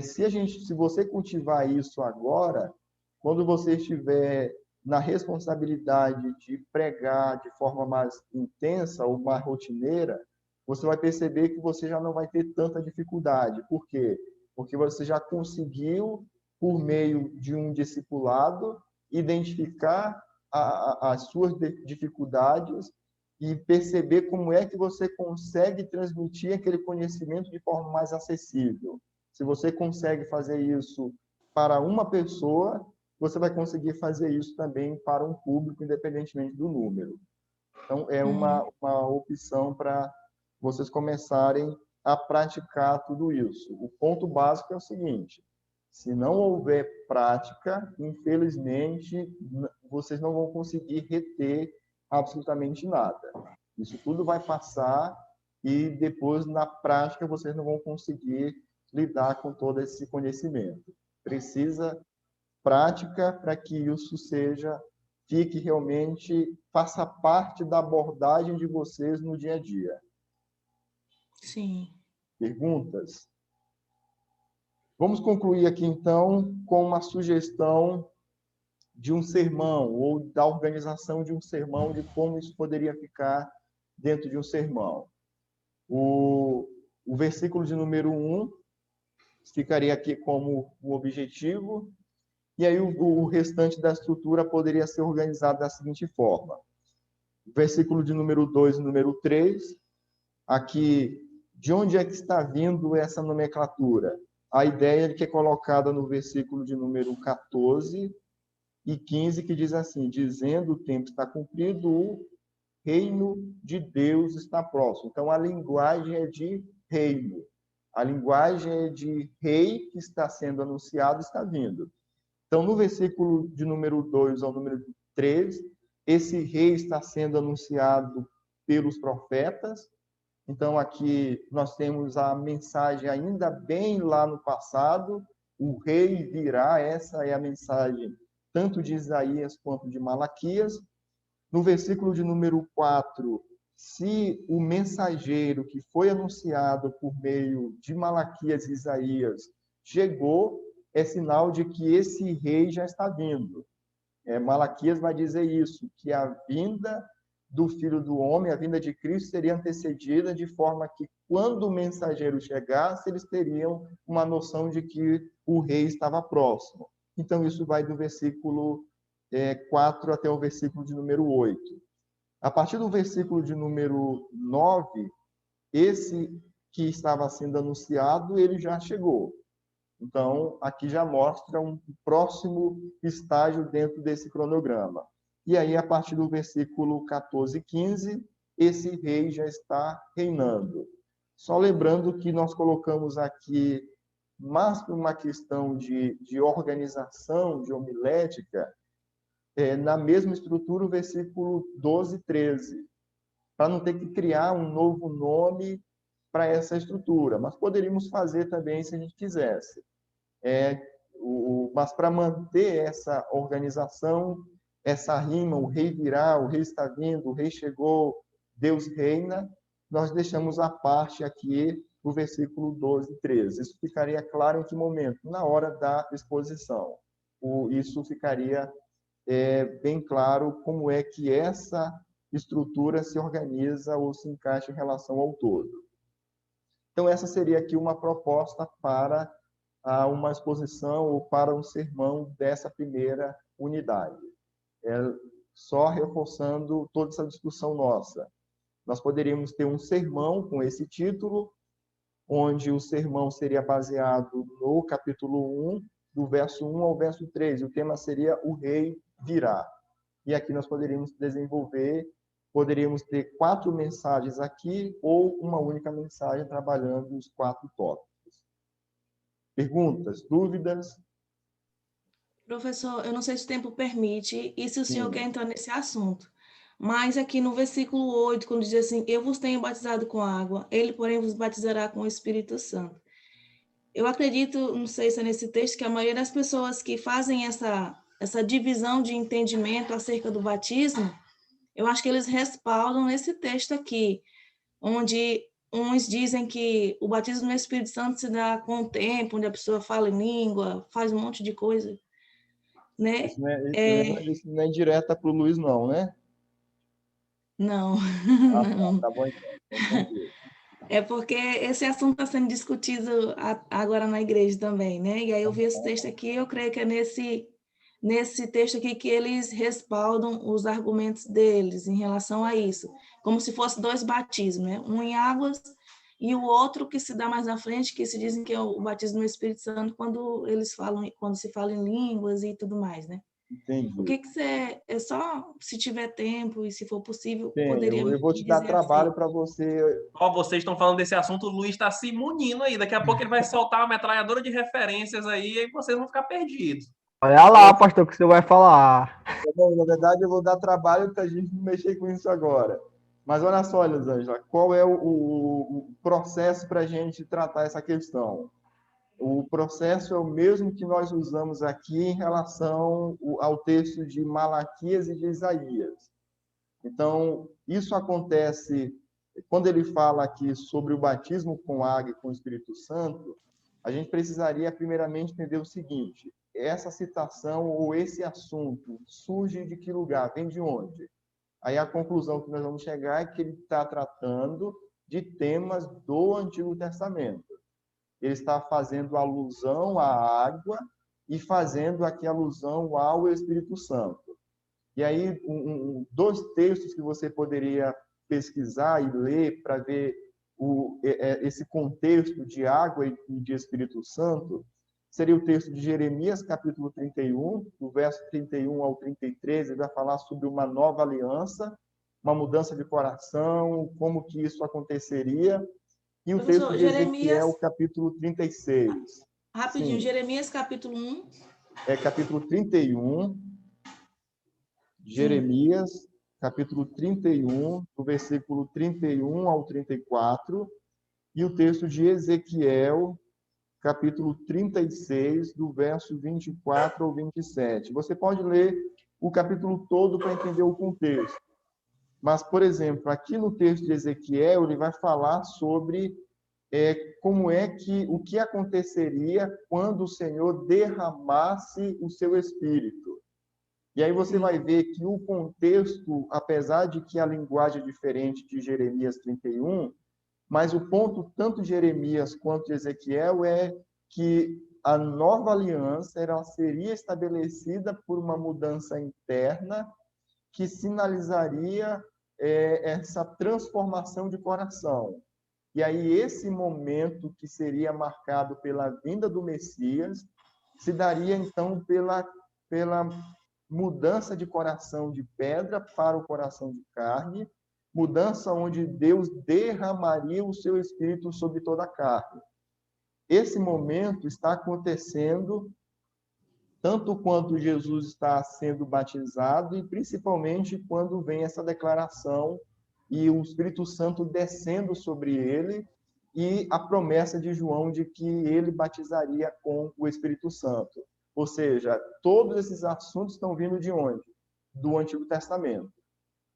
Se você cultivar isso agora, quando você estiver na responsabilidade de pregar de forma mais intensa ou mais rotineira, você vai perceber que você já não vai ter tanta dificuldade. Por quê? Porque você já conseguiu, por meio de um discipulado, identificar as suas dificuldades e perceber como é que você consegue transmitir aquele conhecimento de forma mais acessível. Se você consegue fazer isso para uma pessoa, você vai conseguir fazer isso também para um público, independentemente do número. Então, é uma opção para vocês começarem a praticar tudo isso. O ponto básico é o seguinte: se não houver prática, infelizmente, vocês não vão conseguir reter absolutamente nada. Isso tudo vai passar e depois, na prática, vocês não vão conseguir lidar com todo esse conhecimento. Precisa prática para que isso fique realmente, faça parte da abordagem de vocês no dia a dia. Sim. Perguntas? Vamos concluir aqui, então, com uma sugestão de um sermão, ou da organização de um sermão, de como isso poderia ficar dentro de um sermão. O versículo de número 1 ficaria aqui como o objetivo, e aí o restante da estrutura poderia ser organizado da seguinte forma. Versículo de número 2 e número 3, aqui, de onde é que está vindo essa nomenclatura? A ideia que é colocada no versículo de número 14 e 15, que diz assim: dizendo o tempo está cumprido, o reino de Deus está próximo. Então, a linguagem é de reino. A linguagem é de rei que está sendo anunciado, está vindo. Então, no versículo de número 2 ao número 3, esse rei está sendo anunciado pelos profetas. Então, aqui nós temos a mensagem ainda bem lá no passado: o rei virá. Essa é a mensagem tanto de Isaías quanto de Malaquias. No versículo de número 4, se o mensageiro que foi anunciado por meio de Malaquias e Isaías chegou, é sinal de que esse rei já está vindo. Malaquias vai dizer isso, que a vinda do Filho do Homem, a vinda de Cristo, seria antecedida de forma que, quando o mensageiro chegasse, eles teriam uma noção de que o rei estava próximo. Então, isso vai do versículo 4 até o versículo de número 8. A partir do versículo de número 9, esse que estava sendo anunciado, ele já chegou. Então, aqui já mostra um próximo estágio dentro desse cronograma. E aí, a partir do versículo 14 e 15, esse rei já está reinando. Só lembrando que nós colocamos aqui, mais por uma questão de organização, de homilética, na mesma estrutura, o versículo 12 e 13, para não ter que criar um novo nome para essa estrutura. Mas poderíamos fazer também se a gente quisesse. Mas para manter essa organização, essa rima, o rei virá, o rei está vindo, o rei chegou, Deus reina, nós deixamos a parte aqui do versículo 12 e 13. Isso ficaria claro em que momento? Na hora da exposição. Isso ficaria bem claro como é que essa estrutura se organiza ou se encaixa em relação ao todo. Então, essa seria aqui uma proposta para uma exposição ou para um sermão dessa primeira unidade. Só reforçando toda essa discussão nossa. Nós poderíamos ter um sermão com esse título, onde o sermão seria baseado no capítulo 1, do verso 1 ao verso 3. O tema seria o rei virá. E aqui nós poderíamos poderíamos ter 4 mensagens aqui ou uma única mensagem trabalhando os 4 tópicos. Perguntas, dúvidas? Professor, eu não sei se o tempo permite e se o senhor quer entrar nesse assunto, Mas aqui no versículo 8, quando diz assim, eu vos tenho batizado com água, ele, porém, vos batizará com o Espírito Santo. Eu acredito, não sei se é nesse texto, que a maioria das pessoas que fazem essa divisão de entendimento acerca do batismo, eu acho que eles respaldam nesse texto aqui, onde uns dizem que o batismo no Espírito Santo se dá com o tempo, onde a pessoa fala em língua, faz um monte de coisa, né? Isso não é direta para o Luiz, não, né? Não, Ah, não. tá bom então. Tranquilo. É porque esse assunto está sendo discutido agora na igreja também, né? E aí eu vi esse texto aqui, eu creio que é nesse texto aqui que eles respaldam os argumentos deles em relação a isso, como se fosse dois batismos, né? Um em águas e o outro que se dá mais na frente, que se dizem que é o batismo no Espírito Santo quando se fala em línguas e tudo mais, né? O Entendi. que você, é só se tiver tempo e se for possível, Bem, poderia eu me vou te dar dizer trabalho assim. para você. Ó, vocês estão falando desse assunto, o Luiz está se munindo aí. Daqui a pouco ele vai soltar uma metralhadora de referências aí, e aí vocês vão ficar perdidos. Olha lá, pastor, o que você vai falar. Bom, na verdade, eu vou dar trabalho para a gente não mexer com isso agora. Mas olha só, Elisângela, qual é o processo para a gente tratar essa questão? O processo é o mesmo que nós usamos aqui em relação ao texto de Malaquias e de Isaías. Então, isso acontece quando ele fala aqui sobre o batismo com água e com o Espírito Santo. A gente precisaria primeiramente entender o seguinte: essa citação ou esse assunto surge de que lugar? Vem de onde? Aí a conclusão que nós vamos chegar é que ele está tratando de temas do Antigo Testamento. Ele está fazendo alusão à água e fazendo aqui alusão ao Espírito Santo. E aí, dois textos que você poderia pesquisar e ler para ver esse contexto de água e de Espírito Santo, seria o texto de Jeremias, capítulo 31, do verso 31 ao 33, ele vai falar sobre uma nova aliança, uma mudança de coração, como que isso aconteceria, e o texto Professor, de Ezequiel, Jeremias, capítulo 36. rapidinho, Sim, Jeremias capítulo 1. é capítulo 31, Sim. Jeremias, capítulo 31, do versículo 31 ao 34, e o texto de Ezequiel, capítulo 36, do verso 24 ao 27. Você pode ler o capítulo todo para entender o contexto. Mas, por exemplo, aqui no texto de Ezequiel, ele vai falar sobre como é que o que aconteceria quando o Senhor derramasse o seu espírito. E aí você vai ver que o contexto, apesar de que a linguagem é diferente de Jeremias 31, mas o ponto tanto de Jeremias quanto de Ezequiel é que a nova aliança ela seria estabelecida por uma mudança interna que sinalizaria essa transformação de coração. E aí esse momento que seria marcado pela vinda do Messias se daria então pela mudança de coração de pedra para o coração de carne, mudança onde Deus derramaria o seu espírito sobre toda a carne. Esse momento está acontecendo tanto quando Jesus está sendo batizado e principalmente quando vem essa declaração e o Espírito Santo descendo sobre ele e a promessa de João de que ele batizaria com o Espírito Santo. Ou seja, todos esses assuntos estão vindo de onde? Do Antigo Testamento.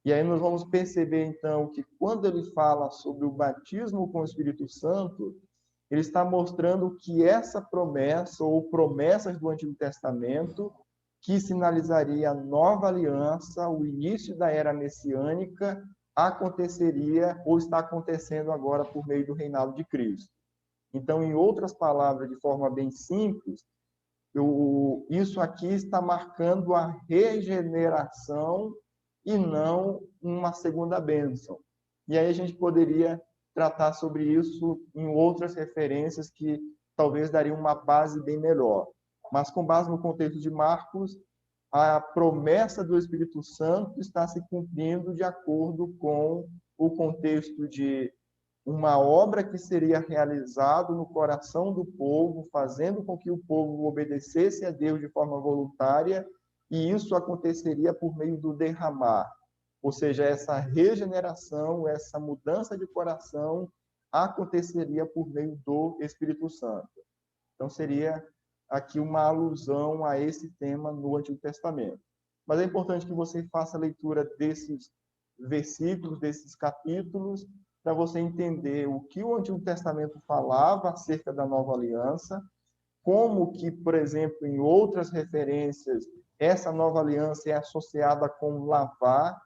E aí nós vamos perceber, então, que quando ele fala sobre o batismo com o Espírito Santo, ele está mostrando que essa promessa, ou promessas do Antigo Testamento, que sinalizaria a nova aliança, o início da era messiânica, aconteceria ou está acontecendo agora por meio do reinado de Cristo. Então, em outras palavras, de forma bem simples, isso aqui está marcando a regeneração e não uma segunda bênção. E aí a gente poderia tratar sobre isso em outras referências que talvez dariam uma base bem melhor. Mas com base no contexto de Marcos, a promessa do Espírito Santo está se cumprindo de acordo com o contexto de uma obra que seria realizada no coração do povo, fazendo com que o povo obedecesse a Deus de forma voluntária, e isso aconteceria por meio do derramar. ou seja, essa regeneração, essa mudança de coração aconteceria por meio do Espírito Santo. Então, seria aqui uma alusão a esse tema no Antigo Testamento. Mas é importante que você faça a leitura desses versículos, desses capítulos, para você entender o que o Antigo Testamento falava acerca da nova aliança, como que, por exemplo, em outras referências, essa nova aliança é associada com lavar,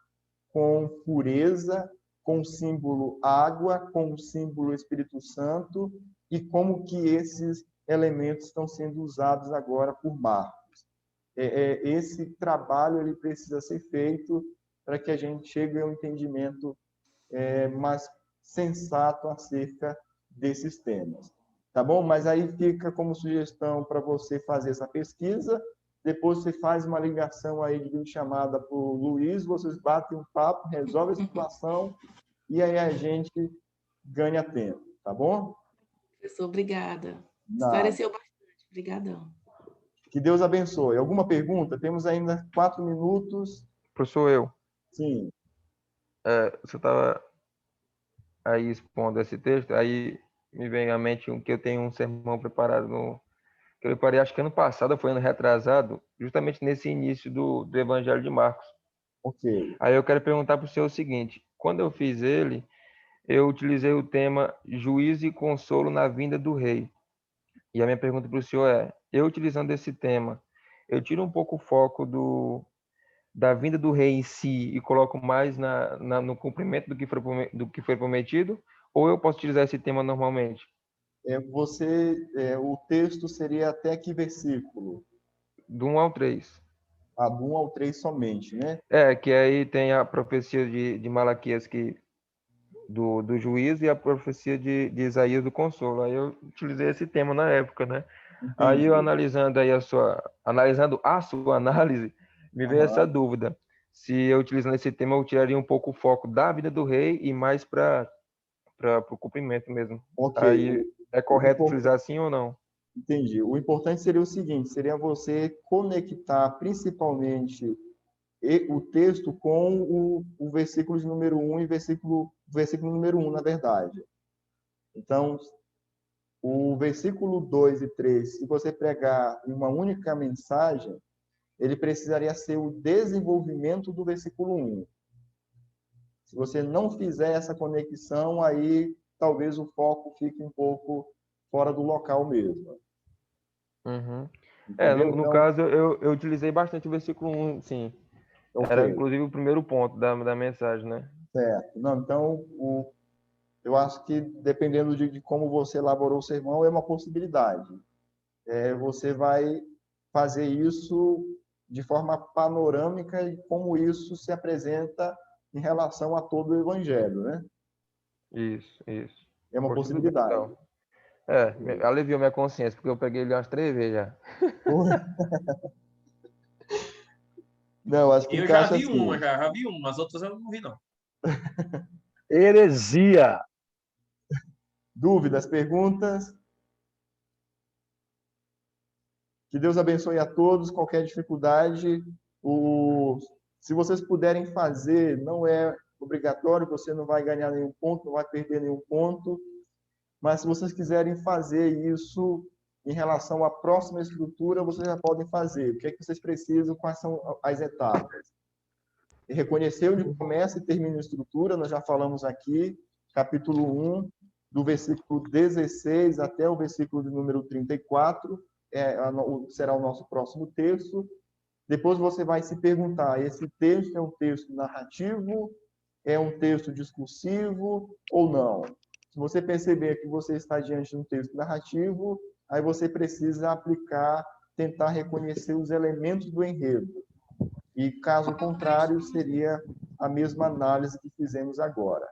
com pureza, com o símbolo água, com o símbolo Espírito Santo, e como que esses elementos estão sendo usados agora por Marcos. Esse trabalho ele precisa ser feito para que a gente chegue a um entendimento mais sensato acerca desses temas. Tá bom? Mas aí fica como sugestão para você fazer essa pesquisa. Depois você faz uma ligação aí de chamada para o Luiz, vocês batem um papo, resolve a situação e aí a gente ganha tempo. Tá bom? Professor, obrigada. Nada. Esclareceu bastante. Obrigadão. Que Deus abençoe. Alguma pergunta? Temos ainda 4 minutos. Professor, eu. Sim. Você estava aí expondo esse texto, aí me vem à mente que eu tenho um sermão preparado que eu preparei, acho que ano passado, foi ano retrasado, justamente nesse início do Evangelho de Marcos. Ok. Aí eu quero perguntar para o senhor o seguinte: quando eu fiz ele, eu utilizei o tema juízo e consolo na vinda do rei. E a minha pergunta para o senhor é: eu utilizando esse tema, eu tiro um pouco o foco da vinda do rei em si e coloco mais no cumprimento do que foi prometido, ou eu posso utilizar esse tema normalmente? O texto seria até que versículo? Do 1 ao 3. Do 1 ao 3 somente, né? Que aí tem a profecia de Malaquias do juízo e a profecia de Isaías do consolo. Aí eu utilizei esse tema na época, né? Entendi. Aí eu analisando a sua análise, me veio essa dúvida. Se eu utilizando esse tema, eu tiraria um pouco o foco da vida do rei e mais para o cumprimento mesmo. Ok. Aí é correto utilizar assim ou não? Entendi. O importante seria o seguinte, seria você conectar principalmente o texto com o versículo de número 1 e versículo número 1, na verdade. Então, o versículo 2 e 3, se você pregar em uma única mensagem, ele precisaria ser o desenvolvimento do versículo 1. Se você não fizer essa conexão, aí talvez o foco fique um pouco fora do local mesmo. Uhum. No No caso, eu utilizei bastante o versículo 1, sim. Okay. Era, inclusive, o primeiro ponto da mensagem, né? Certo. Não, então, eu acho que, dependendo de como você elaborou o sermão, é uma possibilidade. Você vai fazer isso de forma panorâmica e como isso se apresenta em relação a todo o Evangelho, né? Isso. É uma possibilidade. Então. Aliviou minha consciência, porque eu peguei ele umas 3 vezes já. Não, acho que eu encaixa já vi uma, as outras eu não vi, não. Heresia. Dúvidas, perguntas? Que Deus abençoe a todos. Qualquer dificuldade, se vocês puderem fazer, não é obrigatório, você não vai ganhar nenhum ponto, não vai perder nenhum ponto, mas se vocês quiserem fazer isso em relação à próxima estrutura, vocês já podem fazer. O que é que vocês precisam? Quais são as etapas? Reconhecer onde começa e termina a estrutura, nós já falamos aqui, capítulo 1, do versículo 16 até o versículo de número 34, será o nosso próximo texto. Depois você vai se perguntar, esse texto é um texto narrativo, é um texto discursivo ou não? Se você perceber que você está diante de um texto narrativo, aí você precisa aplicar, tentar reconhecer os elementos do enredo. E, caso contrário, seria a mesma análise que fizemos agora.